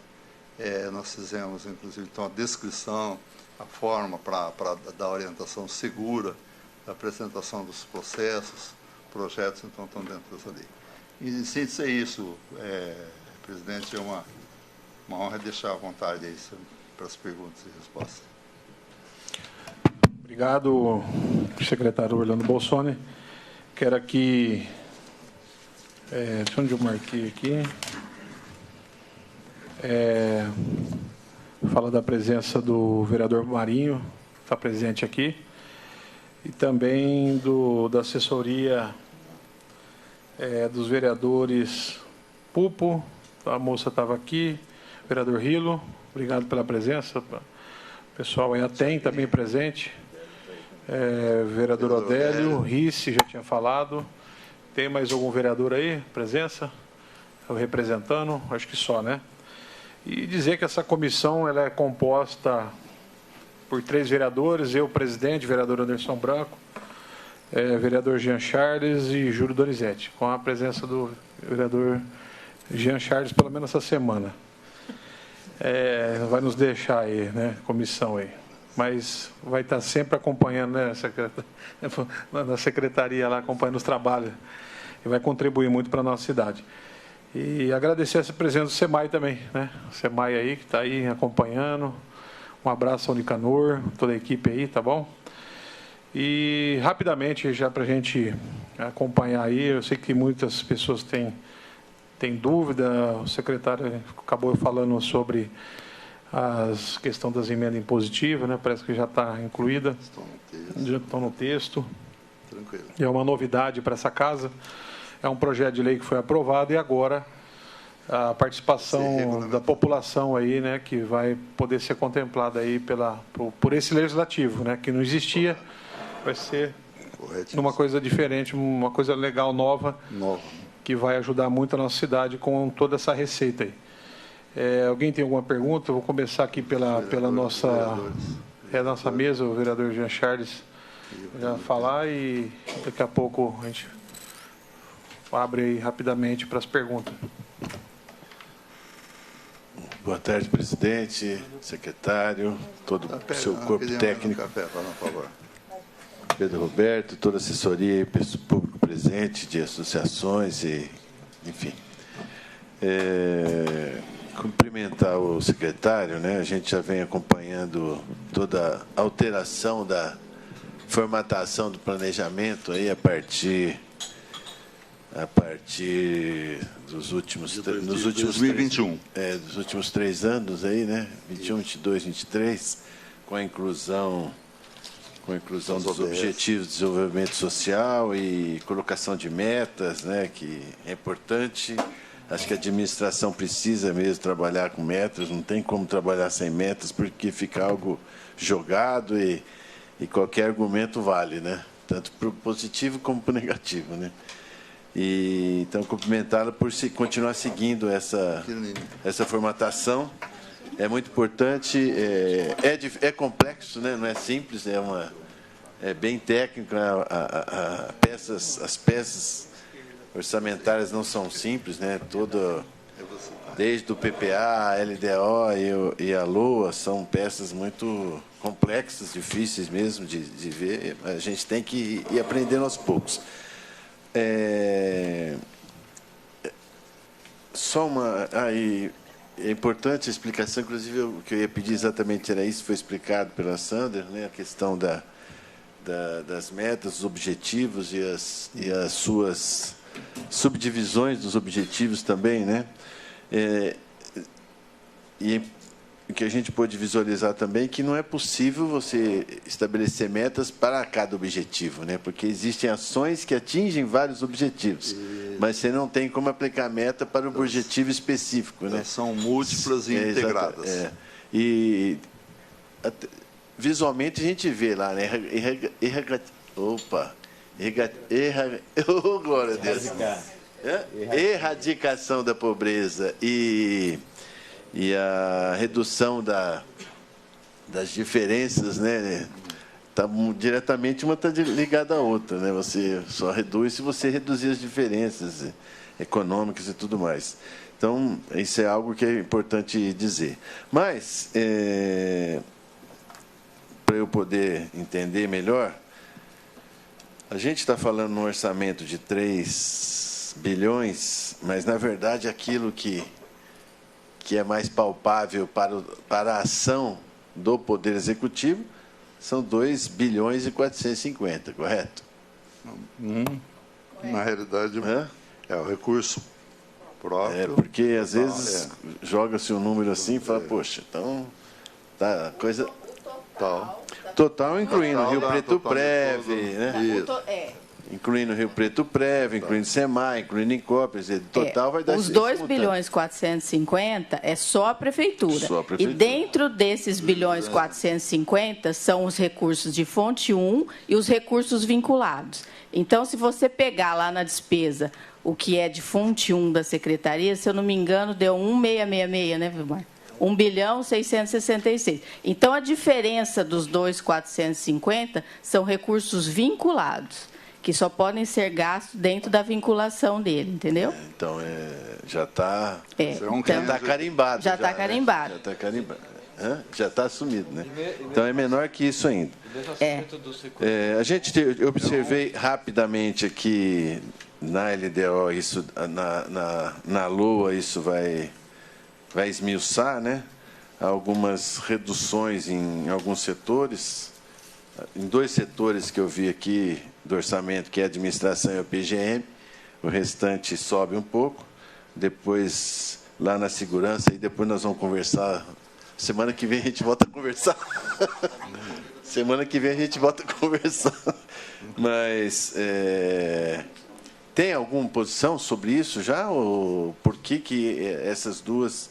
nós fizemos, inclusive, então, a descrição, a forma para dar orientação segura, a apresentação dos processos, projetos, então estão dentro dessa lei. Em síntese é isso, presidente, é uma honra deixar à vontade aí para as perguntas e respostas. Obrigado, secretário Orlando Bolsoni. Quero aqui, onde eu marquei aqui, fala da presença do vereador Marinho, está presente aqui, e também da assessoria dos vereadores Pupo, a moça estava aqui, vereador Rilo, obrigado pela presença, o pessoal aí tem também presente, vereador Odélio, Risse, já tinha falado, tem mais algum vereador aí, presença? Eu representando, acho que só, né? E dizer que essa comissão ela é composta por 3 vereadores, eu, presidente, vereador Anderson Branco, vereador Jean Charles e Júlio Donizete, com a presença do vereador Jean Charles, pelo menos essa semana. Vai nos deixar aí, né, comissão aí. Mas vai estar sempre acompanhando, né, na secretaria lá, acompanhando os trabalhos. E vai contribuir muito para a nossa cidade. E agradecer essa presença do SEMAI também, né? O SEMAI aí, que está aí acompanhando. Um abraço ao Nicanor, toda a equipe aí, tá bom? E rapidamente, já para a gente acompanhar aí, eu sei que muitas pessoas têm dúvida, o secretário acabou falando sobre a questão das emendas impositivas, né? Parece que já está incluída, já estão no texto. Tranquilo. É uma novidade para essa casa. É um projeto de lei que foi aprovado e agora a participação da população aí, né, que vai poder ser contemplada aí por esse legislativo, né, que não existia, vai ser uma coisa diferente, uma coisa legal, nova, que vai ajudar muito a nossa cidade com toda essa receita aí. Alguém tem alguma pergunta? Eu vou começar aqui pela nossa mesa, o vereador Jean Charles já falar e daqui a pouco a gente abre aí rapidamente para as perguntas. Boa tarde, presidente, secretário, todo o seu corpo técnico. Pedro Roberto, toda a assessoria e pessoal público presente de associações e, enfim. Cumprimentar o secretário, né? A gente já vem acompanhando toda a alteração da formatação do planejamento aí a partir dos últimos 2021. Dos últimos 3 anos aí, né? 21, 22, 23, com a inclusão dos objetivos de desenvolvimento social e colocação de metas, né? Que é importante. Acho que a administração precisa mesmo trabalhar com metas. Não tem como trabalhar sem metas, porque fica algo jogado e qualquer argumento vale, né? Tanto para o positivo como para o negativo, né? E então cumprimentá-la por continuar seguindo essa formatação. É muito importante, é complexo, né? Não é simples, é bem técnico, né? As peças orçamentárias não são simples, né? Desde o PPA, a LDO e a LOA são peças muito complexas, difíceis mesmo de ver. A gente tem que ir aprendendo aos poucos. É importante a explicação, inclusive o que eu ia pedir exatamente era isso, foi explicado pela Sandra, né? A questão das metas, dos objetivos e as suas subdivisões dos objetivos também, né? E o que a gente pôde visualizar também é que não é possível você estabelecer metas para cada objetivo, né? Porque existem ações que atingem vários objetivos, mas você não tem como aplicar meta para um objetivo específico, né? São múltiplas e integradas. E visualmente a gente vê lá, né? Glória a Deus. Erradicação da pobreza e a redução das diferenças, né? Tá diretamente, uma está ligada à outra, né? Você só reduz se você reduzir as diferenças econômicas e tudo mais. Então, isso é algo que é importante dizer. Mas para eu poder entender melhor, a gente está falando num orçamento de 3 bilhões, mas, na verdade, aquilo que é mais palpável para a ação do Poder Executivo são 2 bilhões e 450, correto? Na realidade, é o recurso próprio. Porque, às vezes, joga-se um número assim e fala, poxa, então, tá, a coisa... Total, incluindo Rio Preto Prev, né? Incluindo Rio Preto Prev, incluindo SEMAI, incluindo INCOP, total vai dar... Os 2 bilhões 450 é só a prefeitura. E dentro desses bilhões 450 são os recursos de fonte 1 e os recursos vinculados. Então, se você pegar lá na despesa o que é de fonte 1 da secretaria, se eu não me engano, deu 1,666, né, Vilmar? 1 bilhão 666. Então, a diferença dos 2.450 são recursos vinculados, que só podem ser gastos dentro da vinculação dele, entendeu? Então, já está carimbado. Já está carimbado. Já está carimbado. Já está assumido, né? Então, é menor que isso ainda. Eu observei rapidamente aqui na LDO, isso, na LOA, isso vai esmiuçar, né? Algumas reduções em alguns setores, em 2 setores que eu vi aqui do orçamento, que é a administração e o PGM, o restante sobe um pouco, depois lá na segurança, e depois nós vamos conversar, semana que vem a gente volta a conversar, mas tem alguma posição sobre isso já, ou por que essas duas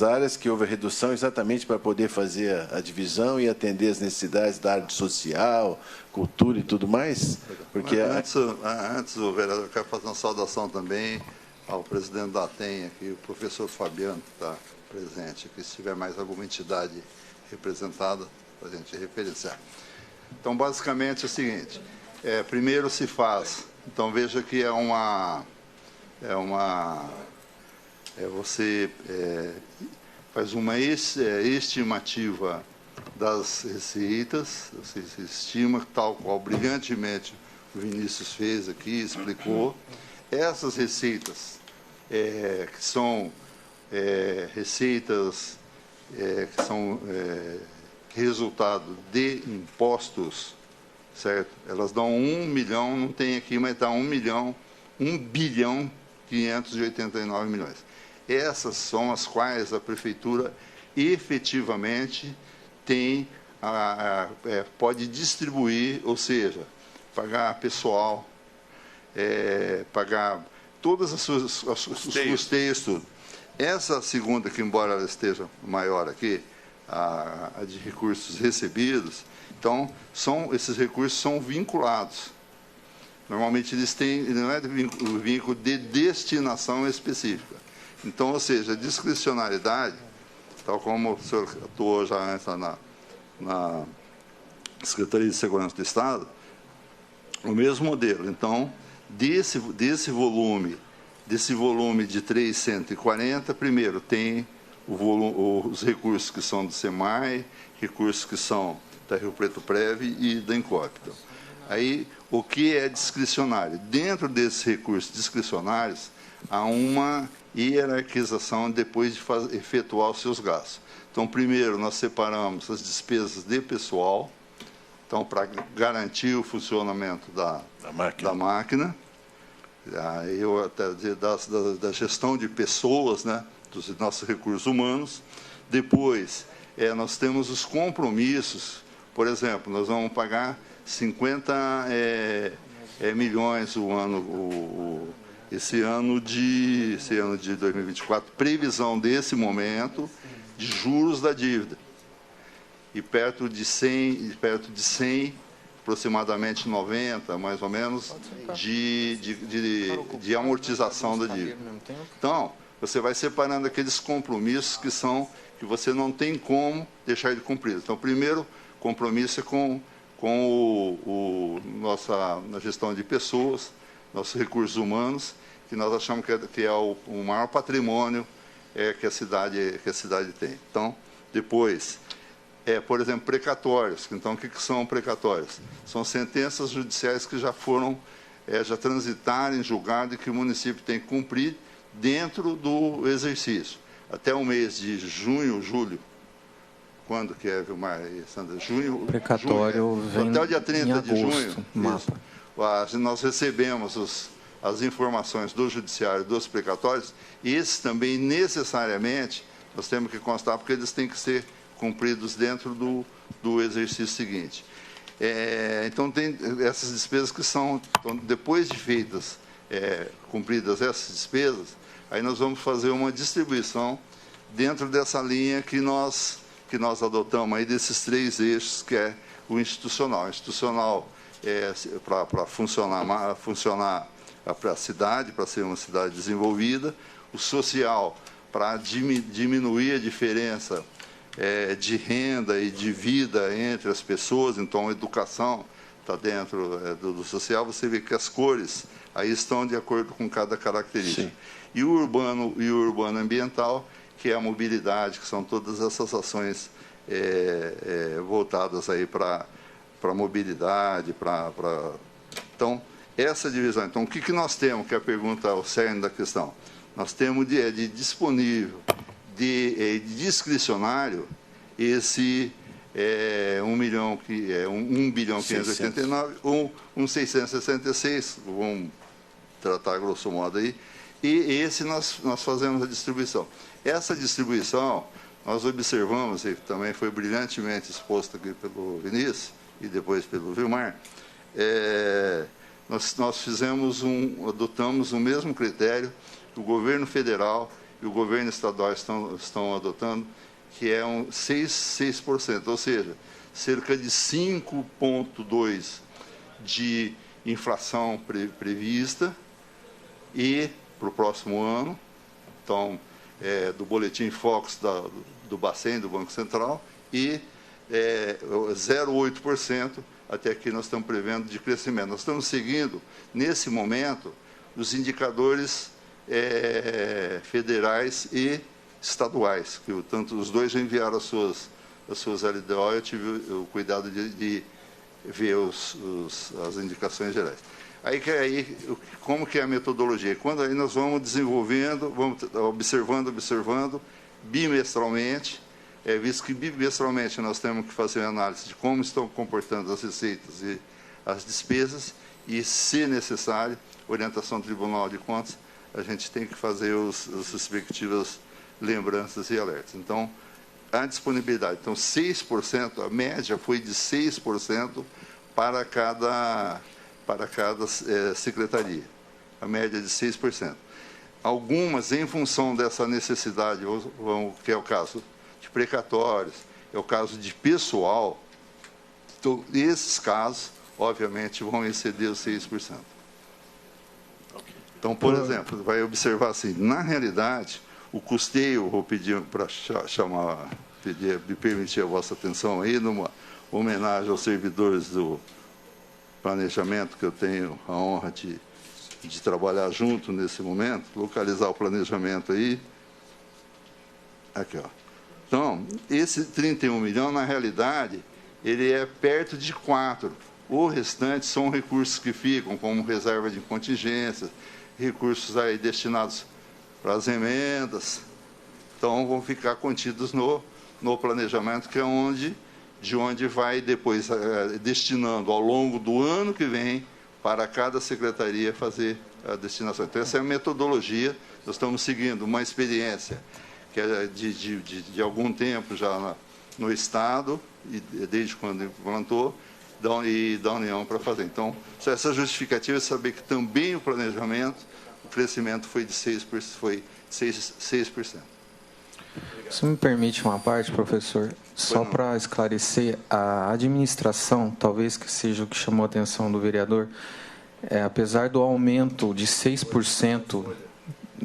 áreas que houve a redução exatamente para poder fazer a divisão e atender as necessidades da área social, cultura e tudo mais? Porque antes, o vereador, eu quero fazer uma saudação também ao presidente da ATEM, aqui, o professor Fabiano, que está presente, que se tiver mais alguma entidade representada, para a gente referenciar. Então, basicamente, é o seguinte, primeiro se faz, então veja que você faz uma estimativa das receitas, você estima, tal qual brilhantemente o Vinícius fez aqui, explicou. Essas receitas, que são receitas que são resultado de impostos, certo? Elas dão 1 milhão, não tem aqui, mas dá 1 bilhão 589 milhões. Essas são as quais a prefeitura efetivamente tem, pode distribuir, ou seja, pagar pessoal, pagar todas os custeios, tudo. Essa segunda, que embora ela esteja maior aqui, a de recursos recebidos, então, esses recursos são vinculados. Normalmente eles têm, não é vínculo de destinação específica. Então, ou seja, a discricionalidade, tal como o senhor atuou já antes na Secretaria de Segurança do Estado, o mesmo modelo. Então, desse volume de 340, primeiro tem os recursos que são do SEMAI, recursos que são da Rio Preto Prev e da INCOP. Então, aí, o que é discricionário? Dentro desses recursos discricionários, há uma hierarquização depois de efetuar os seus gastos. Então, primeiro, nós separamos as despesas de pessoal, então, para garantir o funcionamento da máquina, da gestão de pessoas, né, dos nossos recursos humanos. Depois, nós temos os compromissos, por exemplo, nós vamos pagar 50 milhões esse ano de 2024, previsão desse momento de juros da dívida. E perto de 100, aproximadamente 90, mais ou menos, de amortização da dívida. Então, você vai separando aqueles compromissos que você não tem como deixar de cumprir. Então, o primeiro compromisso é com na gestão de pessoas, nossos recursos humanos, que nós achamos que é o maior patrimônio que a cidade tem. Então, depois, por exemplo, precatórios. Então, o que são precatórios? São sentenças judiciais que já foram, já transitaram em julgado e que o município tem que cumprir dentro do exercício. Até o mês de junho, julho, quando que é, Vilmar e Sandra? Junho, precatório junho, até o dia 30 em de agosto, junho, nós recebemos as informações do judiciário dos precatórios, e esses também necessariamente nós temos que constar, porque eles têm que ser cumpridos dentro do exercício seguinte. Então, tem essas despesas que são, depois de feitas, cumpridas essas despesas, aí nós vamos fazer uma distribuição dentro dessa linha que nós adotamos aí, desses 3 eixos, que é o institucional. O institucional para funcionar para a cidade, para ser uma cidade desenvolvida, o social para diminuir a diferença de renda e de vida entre as pessoas. Então, a educação está dentro do social. Você vê que as cores aí estão de acordo com cada característica. Sim. E o urbano ambiental, que é a mobilidade, que são todas essas ações voltadas aí para a mobilidade, Então, essa divisão. Então, o que nós temos, que é a pergunta, o cerne da questão? Nós temos de disponível, de discricionário, esse 1 bilhão 589, um 666, vamos tratar grosso modo aí, e esse nós fazemos a distribuição. Essa distribuição, nós observamos, e também foi brilhantemente exposto aqui pelo Vinícius e depois pelo Vilmar, nós adotamos o mesmo critério que o governo federal e o governo estadual estão adotando, que é 6%, ou seja, cerca de 5,2% de inflação prevista, e para o próximo ano, então, do Boletim Focus do Bacen, do Banco Central, e 0,8%, até aqui nós estamos prevendo de crescimento. Nós estamos seguindo, nesse momento, os indicadores federais e estaduais, que tanto os dois já enviaram as suas LDO, eu tive o cuidado de ver as indicações gerais. Aí, como que é a metodologia? Quando aí nós vamos desenvolvendo, vamos observando bimestralmente, visto que bimestralmente nós temos que fazer uma análise de como estão comportando as receitas e as despesas, e, se necessário, orientação do Tribunal de Contas, a gente tem que fazer as respectivas lembranças e alertas. Então, a disponibilidade. Então, 6%, a média foi de 6% para cada secretaria. A média de 6%. Algumas, em função dessa necessidade, que é o caso de precatórios, é o caso de pessoal, então, esses casos, obviamente, vão exceder os 6%. Então, por exemplo, vai observar assim, na realidade, o custeio, vou pedir para me permitir a vossa atenção aí, numa homenagem aos servidores do planejamento, que eu tenho a honra de trabalhar junto nesse momento, localizar o planejamento aí. Aqui, ó. Então, esse 31 milhões, na realidade, ele é perto de 4. O restante são recursos que ficam como reserva de contingência, recursos aí destinados para as emendas. Então, vão ficar contidos no planejamento, que é de onde vai depois destinando ao longo do ano que vem para cada secretaria fazer a destinação. Então, essa é a metodologia. Nós estamos seguindo uma experiência que é de algum tempo já no Estado, e desde quando implantou, e da União para fazer. Então, essa justificativa é saber que também o planejamento, o crescimento foi de 6%. Se me permite uma parte, professor, só para esclarecer, a administração, talvez que seja o que chamou a atenção do vereador, apesar do aumento de 6%,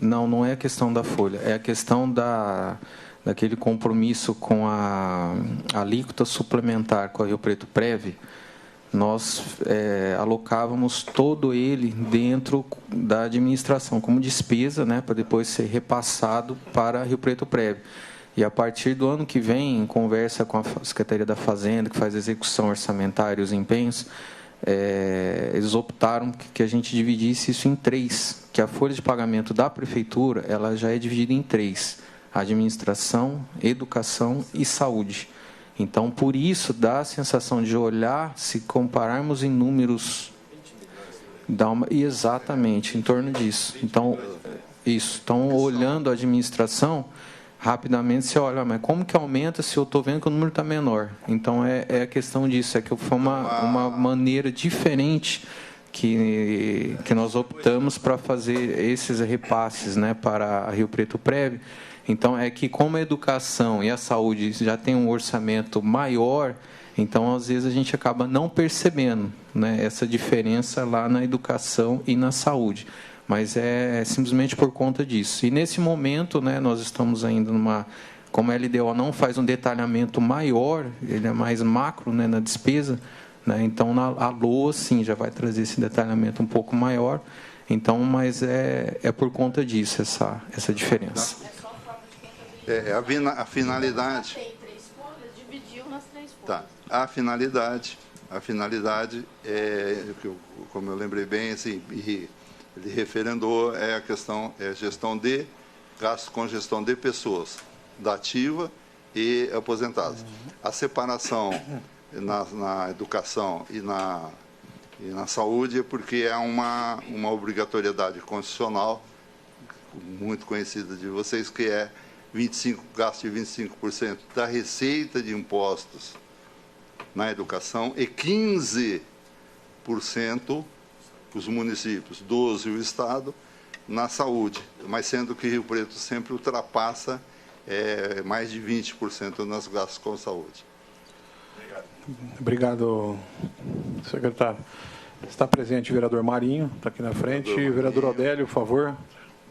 não é a questão da folha, é a questão daquele compromisso com a alíquota suplementar com a Rio Preto Prev. Nós alocávamos todo ele dentro da administração como despesa, né, para depois ser repassado para Rio Preto Prev. E a partir do ano que vem, em conversa com a Secretaria da Fazenda, que faz a execução orçamentária e os empenhos, eles optaram que a gente dividisse isso em 3, que a folha de pagamento da Prefeitura ela já é dividida em 3, administração, educação e saúde. Então, por isso, dá a sensação de olhar, se compararmos em números, exatamente, em torno disso. Então, olhando a administração, rapidamente você olha, mas como que aumenta se eu estou vendo que o número está menor? Então, é a questão disso, que foi uma maneira diferente que nós optamos para fazer esses repasses, né, para a Rio Preto Prev. Então, é que como a educação e a saúde já tem um orçamento maior, então, às vezes, a gente acaba não percebendo, né, essa diferença lá na educação e na saúde. Mas é simplesmente por conta disso. E, nesse momento, né, nós estamos ainda como a LDO não faz um detalhamento maior, ele é mais macro, né, na despesa, né, então, a LOA, sim, já vai trazer esse detalhamento um pouco maior. Então, mas é por conta disso, essa diferença. A finalidade. Tem 3 folhas, dividiu nas 3 folhas. Tá. A finalidade como eu lembrei bem, assim, ele referendou a questão gestão de gastos com gestão de pessoas, da ativa e aposentadas. A separação na educação e na saúde é porque é uma obrigatoriedade constitucional muito conhecida de vocês, que é gasto de 25% da receita de impostos na educação e 15% os municípios, 12% o Estado, na saúde. Mas sendo que Rio Preto sempre ultrapassa mais de 20% nos gastos com saúde. Obrigado, secretário. Está presente o vereador Marinho, está aqui na frente. E o vereador Odélio, por favor,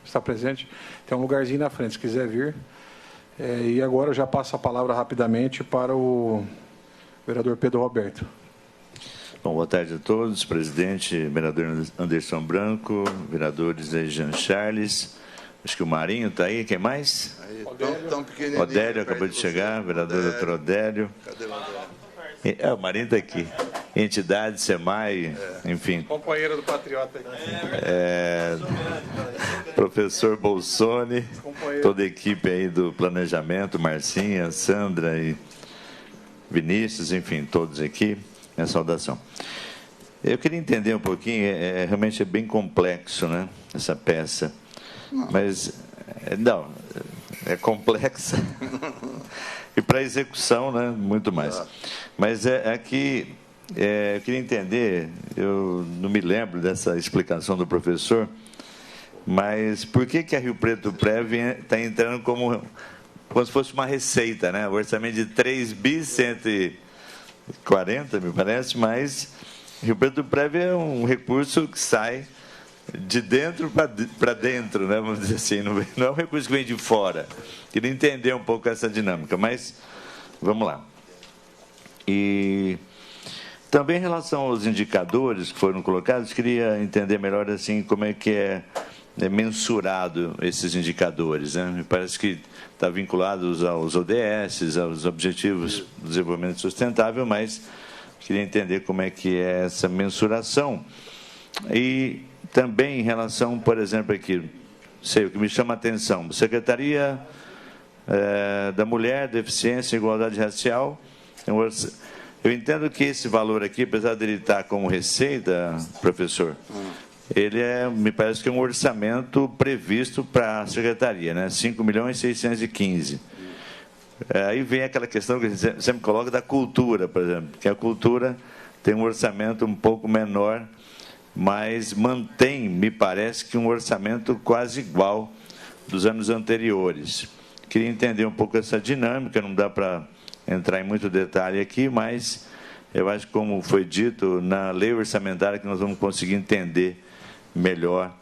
está presente. Tem um lugarzinho na frente, se quiser vir. E agora eu já passo a palavra rapidamente para o vereador Pedro Roberto. Bom, boa tarde a todos. Presidente, vereador Anderson Branco, vereadores Jean Charles, acho que o Marinho está aí, quem mais? Tão pequenininho. Odélio acabou de chegar, vereador doutor Odélio. Cadê o Odélio? O Marinho está aqui. Entidade, SEMAI, enfim. Companheiro do Patriota aqui. Professor Bolsoni, toda a equipe aí do planejamento, Marcinha, Sandra e Vinícius, enfim, todos aqui. Minha saudação. Eu queria entender um pouquinho, realmente é bem complexo, né, essa peça. Mas, não, é complexa. E para execução, né, muito mais. Mas aqui, eu queria entender, eu não me lembro dessa explicação do professor, mas por que a Rio Preto Prev está entrando como se fosse uma receita, né? O orçamento de 3.140, me parece, mas Rio Preto Prev é um recurso que sai de dentro para dentro, né? Vamos dizer assim, não é um recurso que vem de fora. Queria entender um pouco essa dinâmica, mas vamos lá. E também em relação aos indicadores que foram colocados, queria entender melhor assim como é que é mensurado esses indicadores, né? Me parece que está vinculado aos ODS, aos Objetivos do Desenvolvimento Sustentável, mas queria entender como é que é essa mensuração. E também em relação, por exemplo, aqui, o que me chama a atenção, Secretaria da Mulher, Deficiência e Igualdade Racial. Eu entendo que esse valor aqui, apesar de ele estar como receita, professor, ele me parece que é um orçamento previsto para a Secretaria, né? 5.615.000. Aí vem aquela questão que a gente sempre coloca da cultura, por exemplo, que a cultura tem um orçamento um pouco menor, mas mantém, me parece, que um orçamento quase igual dos anos anteriores. Queria entender um pouco essa dinâmica, não dá para entrar em muito detalhe aqui, mas eu acho que, como foi dito, na lei orçamentária que nós vamos conseguir entender melhor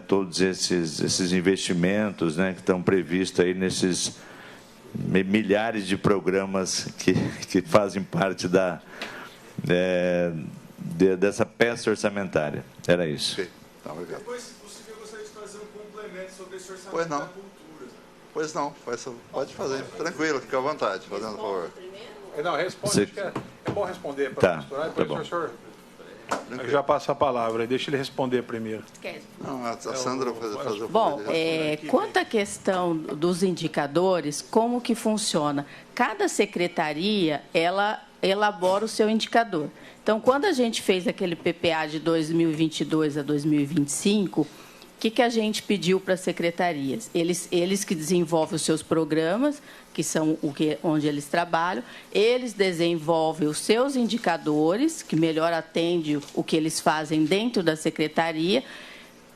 todos esses investimentos, né, que estão previstos aí nesses milhares de programas que fazem parte dessa peça orçamentária. Era isso. Okay. Tá, obrigado. Depois, se possível, eu gostaria de fazer um complemento sobre esse orçamento da cultura. Pois não, pode fazer. Tranquilo, fica à vontade, fazendo favor. Não, responde. Acho que é bom responder para misturar. Depois o senhor já passa a palavra. Deixa ele responder primeiro. Não, a Sandra vai fazer o Bom, quanto à questão dos indicadores, como que funciona? Cada secretaria, ela elabora o seu indicador. Então, quando a gente fez aquele PPA de 2022 a 2025, o que a gente pediu para as secretarias? Eles que desenvolvem os seus programas, que são onde eles trabalham, eles desenvolvem os seus indicadores, que melhor atendem o que eles fazem dentro da secretaria,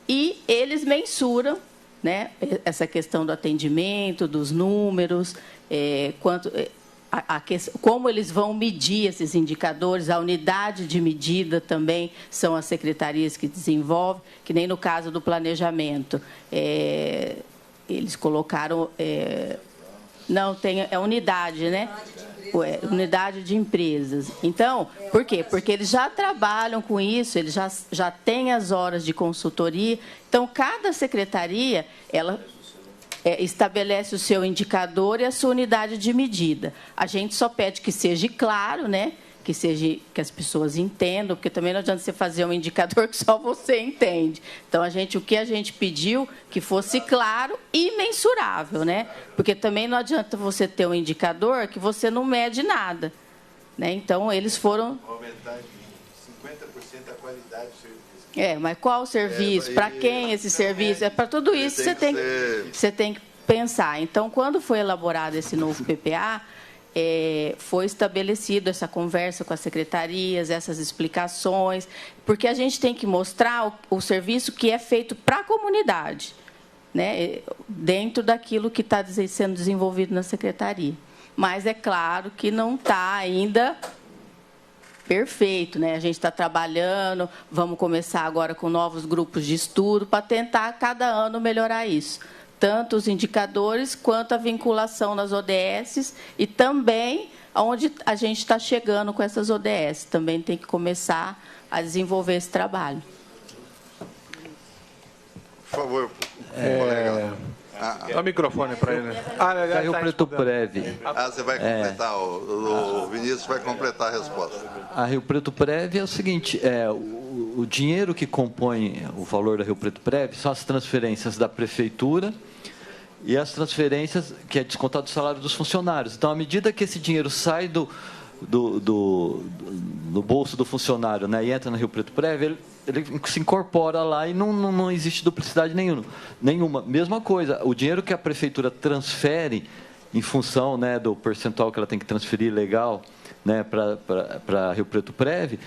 e eles mensuram, né, essa questão do atendimento, dos números, como eles vão medir esses indicadores, a unidade de medida também são as secretarias que desenvolvem, que nem no caso do planejamento. Eles colocaram... não, tem unidade, né? Unidade de empresas. Então, por quê? Porque eles já trabalham com isso, eles já têm as horas de consultoria. Então, cada secretaria, ela... estabelece o seu indicador e a sua unidade de medida. A gente só pede que seja claro, né? Que as pessoas entendam, porque também não adianta você fazer um indicador que só você entende. Então, o que a gente pediu que fosse claro e mensurável, né? Porque também não adianta você ter um indicador que você não mede nada, né? Então, eles foram... Aumentar em 50% a qualidade do serviço. Mas qual o serviço? Para quem esse serviço? Para tudo isso você tem que pensar. Então, quando foi elaborado esse novo PPA, foi estabelecido essa conversa com as secretarias, essas explicações, porque a gente tem que mostrar o serviço que é feito para a comunidade, né, dentro daquilo que está sendo desenvolvido na secretaria. Mas é claro que não está ainda... perfeito, né? A gente está trabalhando, vamos começar agora com novos grupos de estudo para tentar, cada ano, melhorar isso. Tanto os indicadores, quanto a vinculação nas ODS e também onde a gente está chegando com essas ODS. Também tem que começar a desenvolver esse trabalho. Por favor, colega. Dá o microfone para ele. Da Rio Preto Prev. Você vai completar, o Vinícius vai completar a resposta. A Rio Preto Prev é o seguinte, o dinheiro que compõe o valor da Rio Preto Prev são as transferências da prefeitura e as transferências que é descontado do salário dos funcionários. Então, à medida que esse dinheiro sai do bolso do funcionário, né, e entra na Rio Preto Prev, ele se incorpora lá e não existe duplicidade nenhuma. Mesma coisa, o dinheiro que a prefeitura transfere em função, né, do percentual que ela tem que transferir legal, né, para Rio Preto Prev,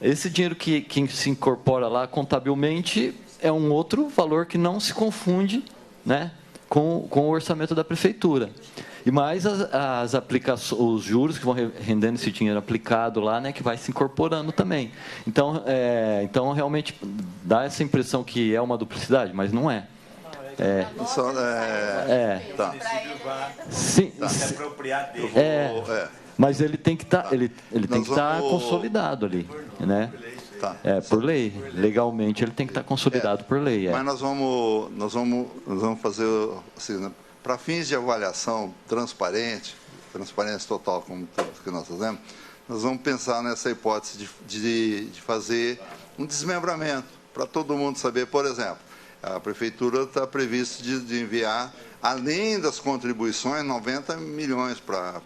esse dinheiro que se incorpora lá contabilmente é um outro valor que não se confunde, né, com o orçamento da prefeitura. E mais as aplicações, os juros que vão rendendo esse dinheiro aplicado lá, né, que vai se incorporando também. Então, realmente dá essa impressão que é uma duplicidade, mas não é. Tá. Sim. Mas ele tem que estar, consolidado ali, né? Tá. Por lei, legalmente ele tem que estar consolidado por lei. Mas nós vamos fazer assim, né? Para fins de avaliação transparência total, como que nós fazemos, nós vamos pensar nessa hipótese de fazer um desmembramento, para todo mundo saber. Por exemplo, a prefeitura está previsto de enviar, além das contribuições, 90 milhões para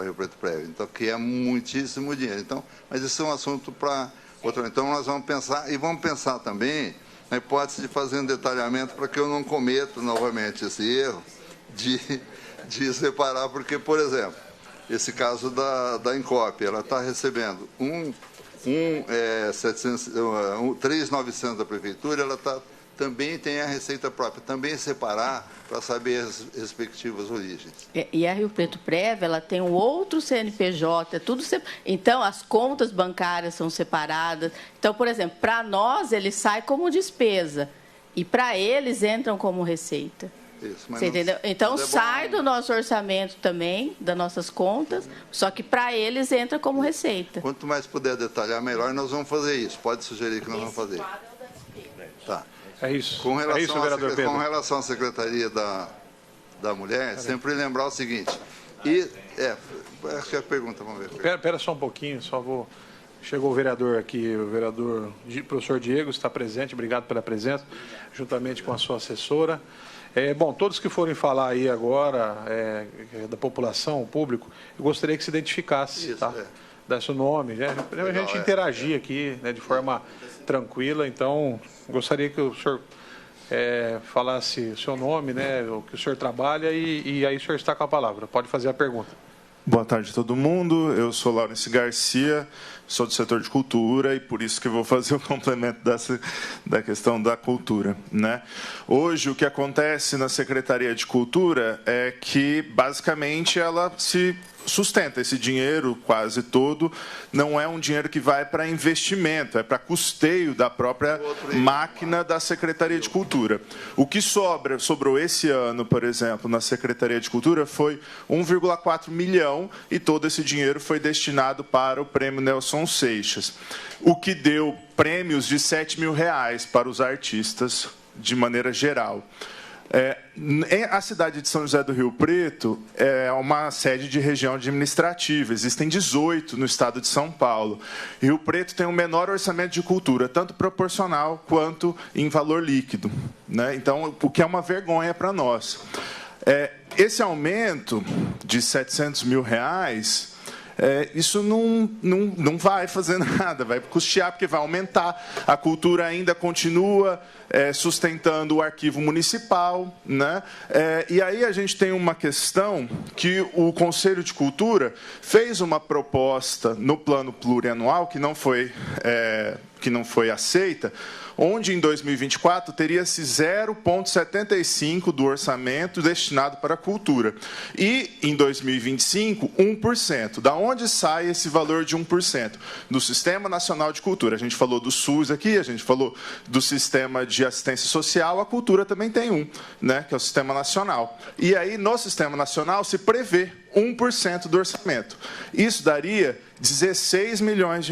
Rio Preto Prev, então, que é muitíssimo dinheiro. Então, mas isso é um assunto para outro. Então, nós vamos pensar, e vamos pensar também na hipótese de fazer um detalhamento para que eu não cometa novamente esse erro de separar, porque, por exemplo, esse caso da Incop, ela está recebendo 3.900 da prefeitura, ela também tem a receita própria, também separar para saber as respectivas origens. E a Rio Preto Prev, ela tem um outro CNPJ, então as contas bancárias são separadas. Então, por exemplo, para nós ele sai como despesa e para eles entram como receita. Isso, mas você entendeu? Então, sai do nosso orçamento também, das nossas contas, só que para eles entra como receita. Quanto mais puder detalhar, melhor, nós vamos fazer isso. Pode sugerir que nós vamos fazer. Tá. É isso. Com relação, vereador Pedro. Com relação à Secretaria da Mulher, sempre lembrar o seguinte. Acho que é a pergunta, vamos ver. Espera só um pouquinho, só vou... Chegou o vereador aqui, o vereador professor Diego está presente, obrigado pela presença, juntamente com a sua assessora. Bom, todos que forem falar aí agora, da população, o público, eu gostaria que se identificasse, tá? Desse o nome, né? A gente interagir aqui, né, de forma tranquila, então gostaria que o senhor falasse o seu nome, né, o que o senhor trabalha e aí o senhor está com a palavra. Pode fazer a pergunta. Boa tarde a todo mundo, eu sou Laurence Garcia, sou do setor de cultura e por isso que eu vou fazer o complemento da questão da cultura, né? Hoje o que acontece na Secretaria de Cultura é que basicamente ela se sustenta, esse dinheiro quase todo não é um dinheiro que vai para investimento, é para custeio da própria máquina da Secretaria de Cultura. O que sobrou esse ano, por exemplo, na Secretaria de Cultura foi 1,4 milhão e todo esse dinheiro foi destinado para o Prêmio Nelson Seixas, o que deu prêmios de R$7 mil para os artistas de maneira geral. A cidade de São José do Rio Preto é uma sede de região administrativa. Existem 18 no estado de São Paulo. Rio Preto tem o menor orçamento de cultura, tanto proporcional quanto em valor líquido, né? Então, o que é uma vergonha para nós. Esse aumento de R$700 mil, isso não vai fazer nada, vai custear, porque vai aumentar. A cultura ainda continua sustentando o arquivo municipal, né? E aí a gente tem uma questão que o Conselho de Cultura fez uma proposta no plano plurianual que não foi aceita, onde em 2024 teria-se 0,75% do orçamento destinado para a cultura. E em 2025, 1%. Da onde sai esse valor de 1%? Do Sistema Nacional de Cultura. A gente falou do SUS aqui, a gente falou do Sistema de Assistência Social, a cultura também tem né, que é o Sistema Nacional. E aí, no Sistema Nacional, se prevê 1% do orçamento. Isso daria R$16 milhões.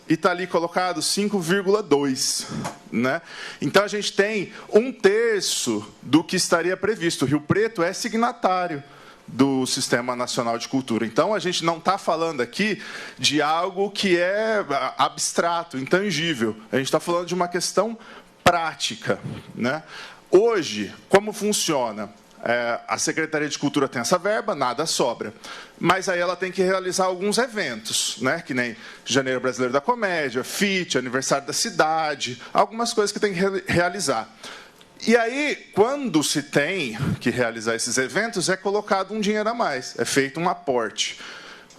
E está ali colocado 5,2%. Né? Então, a gente tem 1/3 do que estaria previsto. O Rio Preto é signatário do Sistema Nacional de Cultura. Então, a gente não está falando aqui de algo que é abstrato, intangível. A gente está falando de uma questão prática. Né? Hoje, como funciona? A Secretaria de Cultura tem essa verba, nada sobra. Mas aí ela tem que realizar alguns eventos, né? Que nem Janeiro Brasileiro da Comédia, FIT, Aniversário da Cidade, algumas coisas que tem que realizar. E aí, quando se tem que realizar esses eventos, é colocado um dinheiro a mais, é feito um aporte.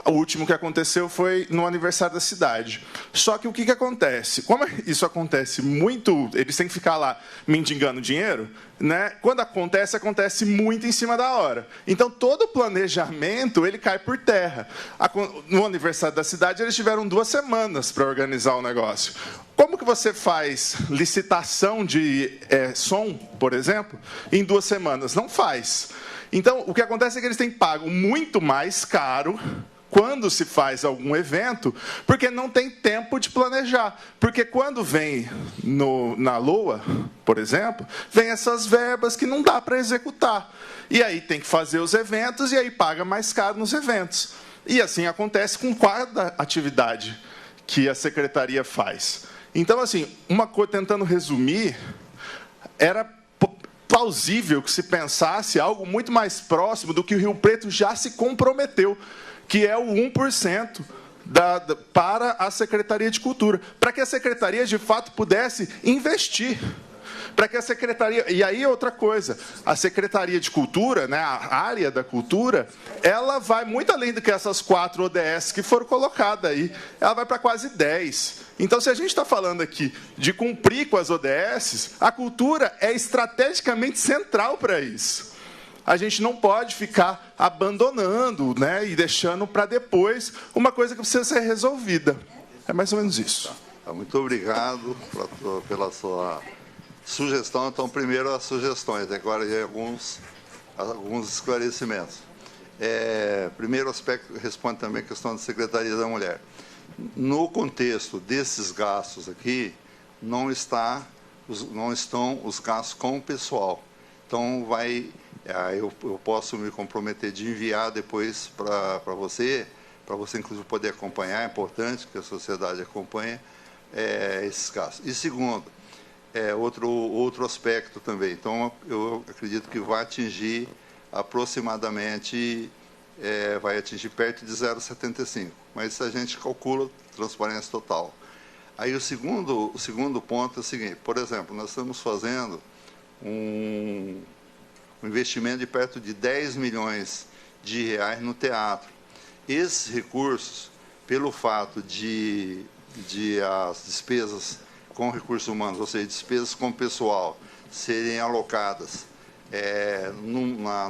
O último que aconteceu foi no aniversário da cidade. Só que o que acontece? Como isso acontece muito, eles têm que ficar lá mendigando dinheiro, né? Quando acontece muito em cima da hora. Então, todo o planejamento ele cai por terra. No aniversário da cidade, eles tiveram 2 semanas para organizar o negócio. Como que você faz licitação de som, por exemplo, em 2 semanas? Não faz. Então, o que acontece é que eles têm pago muito mais caro quando se faz algum evento, porque não tem tempo de planejar. Porque quando vem na LOA, por exemplo, vem essas verbas que não dá para executar. E aí tem que fazer os eventos e aí paga mais caro nos eventos. E assim acontece com cada atividade que a secretaria faz. Então, assim, uma coisa, tentando resumir, era plausível que se pensasse algo muito mais próximo do que o Rio Preto já se comprometeu, que é o 1% para a Secretaria de Cultura, para que a Secretaria, de fato, pudesse investir. Para que a Secretaria... E aí, outra coisa, a Secretaria de Cultura, né, a área da cultura, ela vai muito além do que essas 4 ODS que foram colocadas aí. Ela vai para quase 10. Então, se a gente está falando aqui de cumprir com as ODS, a cultura é estrategicamente central para isso. A gente não pode ficar abandonando, né, e deixando para depois uma coisa que precisa ser resolvida. É mais ou menos isso. Muito obrigado pela sua sugestão. Então, primeiro as sugestões, agora alguns esclarecimentos. Primeiro aspecto, responde também a questão da Secretaria da Mulher. No contexto desses gastos aqui, não estão os gastos com o pessoal. Então, eu posso me comprometer de enviar depois para você inclusive poder acompanhar. É importante que a sociedade acompanhe esses casos. E segundo, outro aspecto também. Então, eu acredito que vai atingir aproximadamente, vai atingir perto de 0,75, mas a gente calcula transparência total. Aí o segundo ponto é o seguinte: por exemplo, nós estamos fazendo um investimento de perto de 10 milhões de reais no teatro. Esses recursos, pelo fato de as despesas com recursos humanos, ou seja, despesas com pessoal, serem alocadas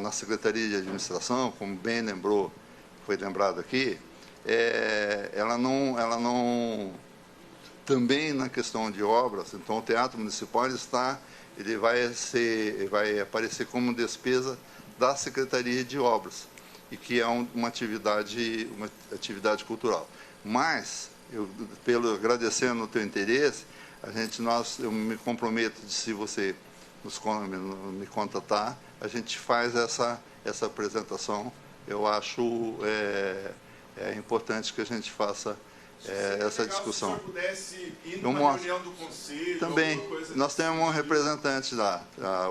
na Secretaria de Administração, como bem foi lembrado aqui, ela não também na questão de obras. Então, o Teatro Municipal ele vai aparecer como despesa da Secretaria de Obras, e que é uma atividade cultural. Mas, agradecendo o teu interesse, eu me comprometo de, se você me contatar, a gente faz essa apresentação. Eu acho importante que a gente faça essa discussão. Se o senhor pudesse ir numa reunião do conselho, também, coisa nós temos um representante lá,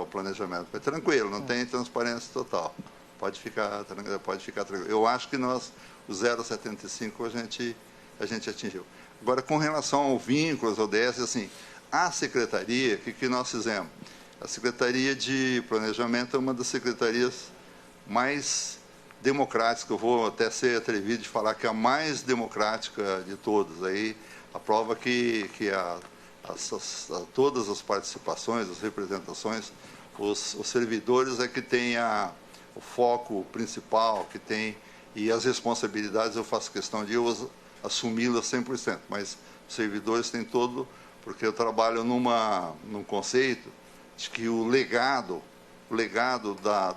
o planejamento. É tranquilo, não tem transparência total. Pode ficar tranquilo. Eu acho que o 0,75 a gente atingiu. Agora, com relação ao vínculo, às ODS, assim, a secretaria, o que nós fizemos? A Secretaria de Planejamento é uma das secretarias mais democráticas, eu vou até ser atrevido de falar que é a mais democrática de todas. Aí, a prova que todas as participações, as representações, os servidores é que têm o foco principal, que tem, e as responsabilidades eu faço questão de assumi-las 100%, mas os servidores têm todo, porque eu trabalho num conceito de que o legado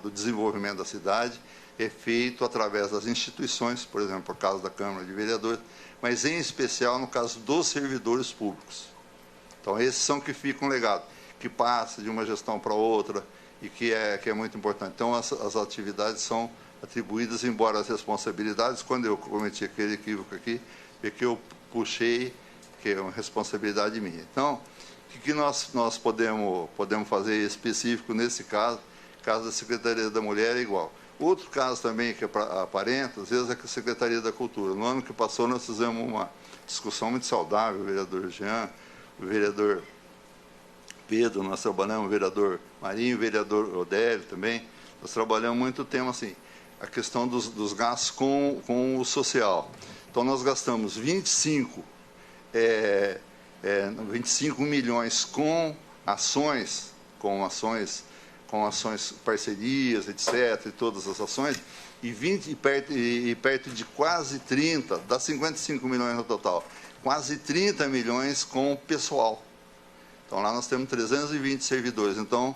do desenvolvimento da cidade é feito através das instituições, por exemplo, no caso da Câmara de Vereadores, mas em especial no caso dos servidores públicos. Então, esses são que ficam legado, que passa de uma gestão para outra, e que é muito importante. Então, as atividades são atribuídas, embora as responsabilidades, quando eu cometi aquele equívoco aqui, é que eu puxei, que é uma responsabilidade minha. Então, o que nós podemos fazer específico nesse caso da Secretaria da Mulher é igual. Outro caso também que aparenta, às vezes, é que a Secretaria da Cultura. No ano que passou, nós fizemos uma discussão muito saudável, o vereador Jean, o vereador Pedro, nós trabalhamos, o vereador Marinho, o vereador Odélio também. Nós trabalhamos muito o tema assim, a questão dos gastos com o social. Então, nós gastamos 25 milhões com ações, parcerias, etc., e todas as ações, e perto de quase 30, dá 55 milhões no total, quase 30 milhões com pessoal. Então, lá nós temos 320 servidores. Então,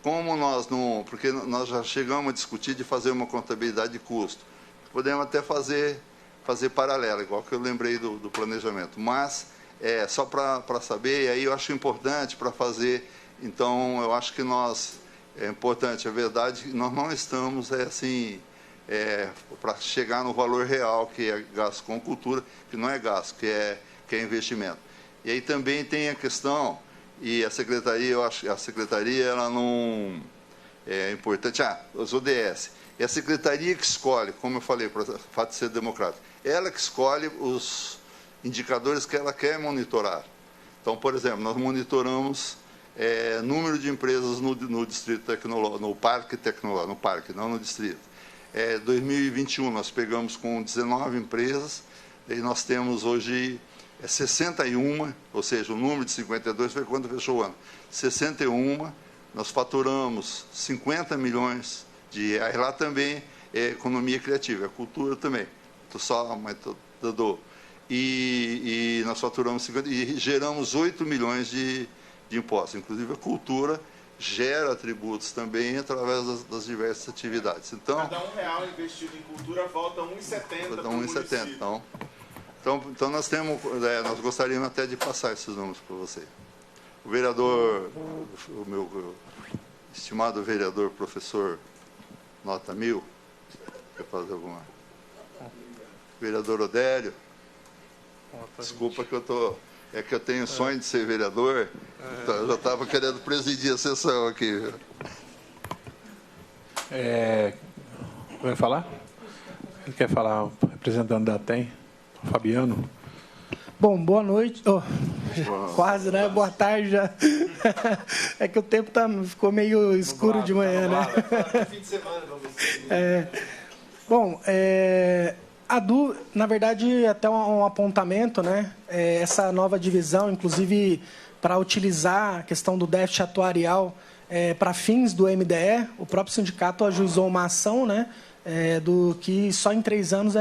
como nós não... Porque nós já chegamos a discutir de fazer uma contabilidade de custo. Podemos até fazer paralela, igual que eu lembrei do planejamento. Mas, só para saber, e aí eu acho importante para fazer... Então, eu acho que é importante, a verdade, nós não estamos, para chegar no valor real, que é gasto com cultura, que não é gasto, que é investimento. E aí também tem a questão... E a secretaria, eu acho que a secretaria, ela não é importante. Os ODS. É a secretaria que escolhe, como eu falei, para o fato de ser democrático. Ela que escolhe os indicadores que ela quer monitorar. Então, por exemplo, nós monitoramos número de empresas no distrito tecnológico, no parque tecnológico, no parque, não no distrito. 2021 nós pegamos com 19 empresas, e nós temos hoje 61, ou seja, o número de 52 foi quando fechou o ano. 61, nós faturamos 50 milhões de reais. Lá também é economia criativa, é cultura também. E nós faturamos 50 e geramos 8 milhões de impostos. Inclusive, a cultura gera tributos também através das diversas atividades. Então, cada R$1 investido em cultura volta 1,70 para o município. Então nós gostaríamos até de passar esses números para você. O vereador, o meu estimado vereador, professor nota 1000. Quer fazer alguma? Vereador Odélio. Desculpa que é que eu tenho sonho de ser vereador, então eu já estava querendo presidir a sessão aqui. Vai falar? Ele quer falar, o representante da TEM, Fabiano. Bom, boa noite. Oh, quase, né? Boa tarde já. É que o tempo ficou meio escuro de manhã, né? Fim de semana, vamos Bom, na verdade, até um apontamento, né? Essa nova divisão, inclusive, para utilizar a questão do déficit atuarial para fins do MDE, o próprio sindicato ajuizou uma ação, né? Do que só em 3 anos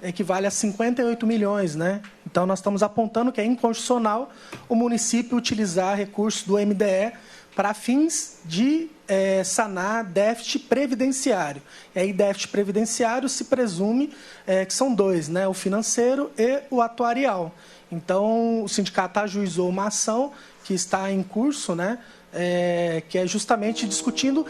equivale a 58 milhões, né? Então, nós estamos apontando que é inconstitucional o município utilizar recursos do MDE para fins de sanar déficit previdenciário. E aí, déficit previdenciário se presume que são 2, né? O financeiro e o atuarial. Então, o sindicato ajuizou uma ação que está em curso, né? Que é justamente discutindo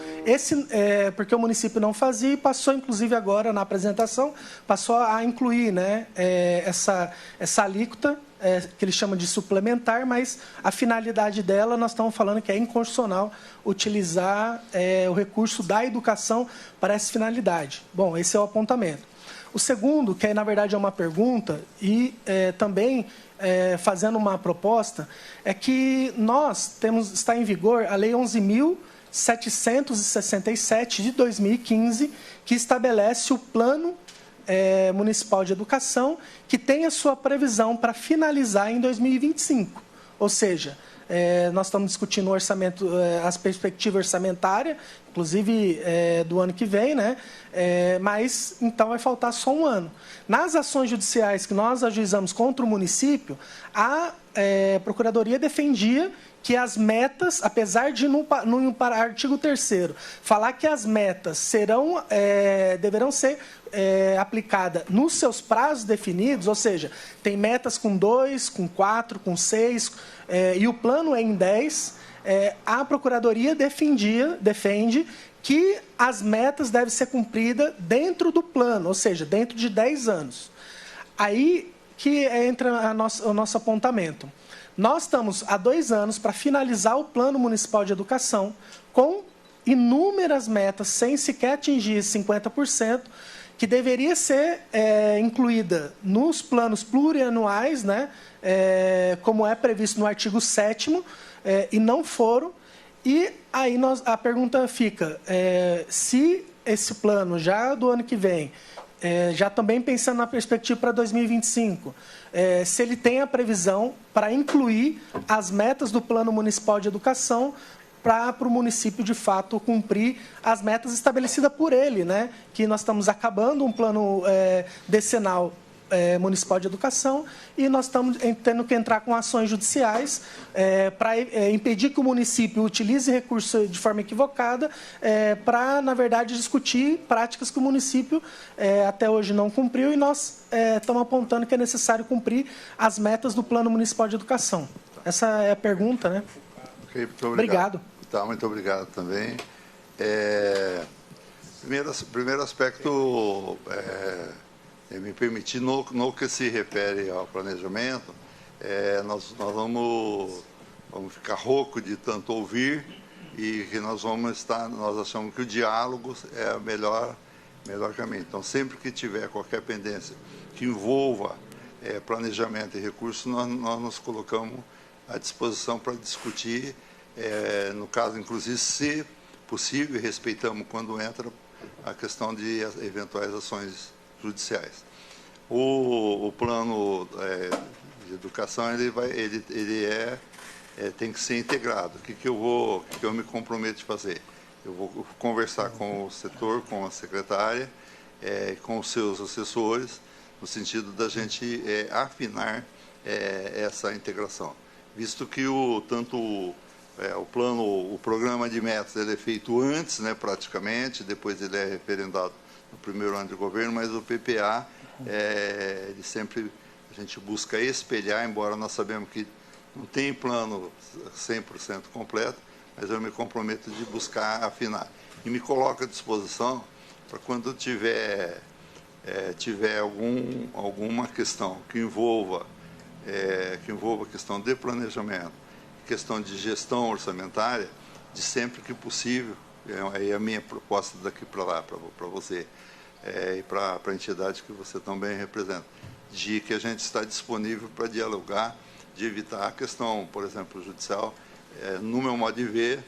porque o município não fazia e passou, inclusive agora na apresentação, passou a incluir, né, essa alíquota, que eles chamam de suplementar, mas a finalidade dela, nós estamos falando que é inconstitucional utilizar o recurso da educação para essa finalidade. Bom, esse é o apontamento. O segundo, que na verdade é uma pergunta, e também fazendo uma proposta, é que está em vigor a Lei 11.767 de 2015, que estabelece o Plano Municipal de Educação, que tem a sua previsão para finalizar em 2025. Ou seja, nós estamos discutindo o orçamento, as perspectivas orçamentárias, inclusive do ano que vem, né? Mas então vai faltar só um ano. Nas ações judiciais que nós ajuizamos contra o município, a Procuradoria defendia que as metas, apesar de no artigo 3º falar que as metas deverão ser aplicadas nos seus prazos definidos, ou seja, tem metas com 2, com 4, com 6, e o plano é em 10, a Procuradoria defende que as metas devem ser cumpridas dentro do plano, ou seja, dentro de 10 anos. Aí que entra o nosso apontamento. Nós estamos há 2 anos para finalizar o Plano Municipal de Educação com inúmeras metas, sem sequer atingir 50%, que deveria ser incluída nos planos plurianuais, né, como é previsto no artigo 7º, e não foram. E aí a pergunta fica, se esse plano já do ano que vem, já também pensando na perspectiva para 2025, se ele tem a previsão para incluir as metas do Plano Municipal de Educação para o município, de fato, cumprir as metas estabelecidas por ele, né? Que nós estamos acabando um plano decenal municipal de educação e nós estamos tendo que entrar com ações judiciais para impedir que o município utilize recursos de forma equivocada para, na verdade, discutir práticas que o município até hoje não cumpriu e nós estamos apontando que é necessário cumprir as metas do Plano Municipal de Educação. Essa é a pergunta, né? Okay, muito obrigado. Tá, muito obrigado também. Primeiro aspecto, me permitir, no que se refere ao planejamento, nós vamos ficar rouco de tanto ouvir e que nós achamos que o diálogo é o melhor caminho. Então, sempre que tiver qualquer pendência que envolva planejamento e recursos, nós nos colocamos à disposição para discutir, no caso, inclusive, se possível, e respeitamos quando entra a questão de eventuais ações judiciais. O plano de educação tem que ser integrado. O que eu me comprometo de fazer? Eu vou conversar com o setor, com a secretária, com os seus assessores, no sentido da gente afinar essa integração, visto que o programa de metas ele é feito antes, né, praticamente, depois ele é referendado no primeiro ano de governo, mas o PPA, ele sempre, a gente busca espelhar, embora nós sabemos que não tem plano 100% completo, mas eu me comprometo de buscar afinar. E me coloco à disposição para quando tiver alguma questão que envolva questão de planejamento, questão de gestão orçamentária, de sempre que possível, aí a minha proposta daqui para lá, para você, e para a entidade que você também representa, de que a gente está disponível para dialogar, de evitar a questão, por exemplo, judicial. No meu modo de ver,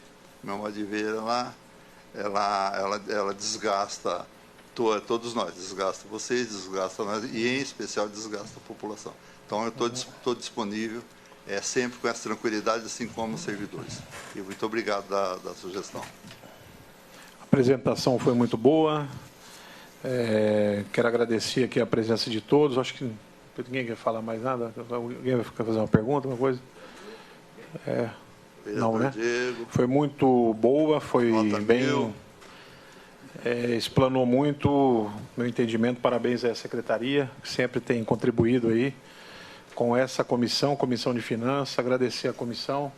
ela desgasta todos nós, desgasta vocês, desgasta nós e, em especial, desgasta a população. Então, eu estou disponível sempre com essa tranquilidade, assim como os servidores. E muito obrigado da sugestão. A apresentação foi muito boa. Quero agradecer aqui a presença de todos. Acho que ninguém quer falar mais nada. Alguém vai fazer uma pergunta, alguma coisa? Não, né? Foi muito boa, foi bem... explanou muito meu entendimento. Parabéns à secretaria, que sempre tem contribuído aí com essa comissão de finanças. Agradecer à comissão,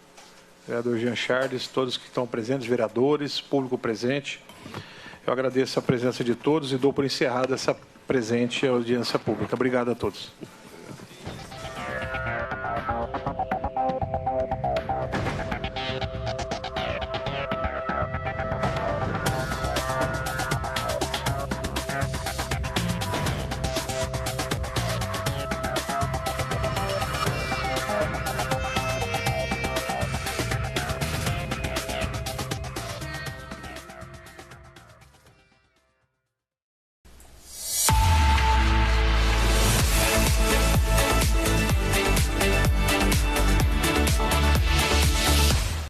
vereador Jean Charles, todos que estão presentes, vereadores, público presente. Eu agradeço a presença de todos e dou por encerrada essa presente audiência pública. Obrigado a todos.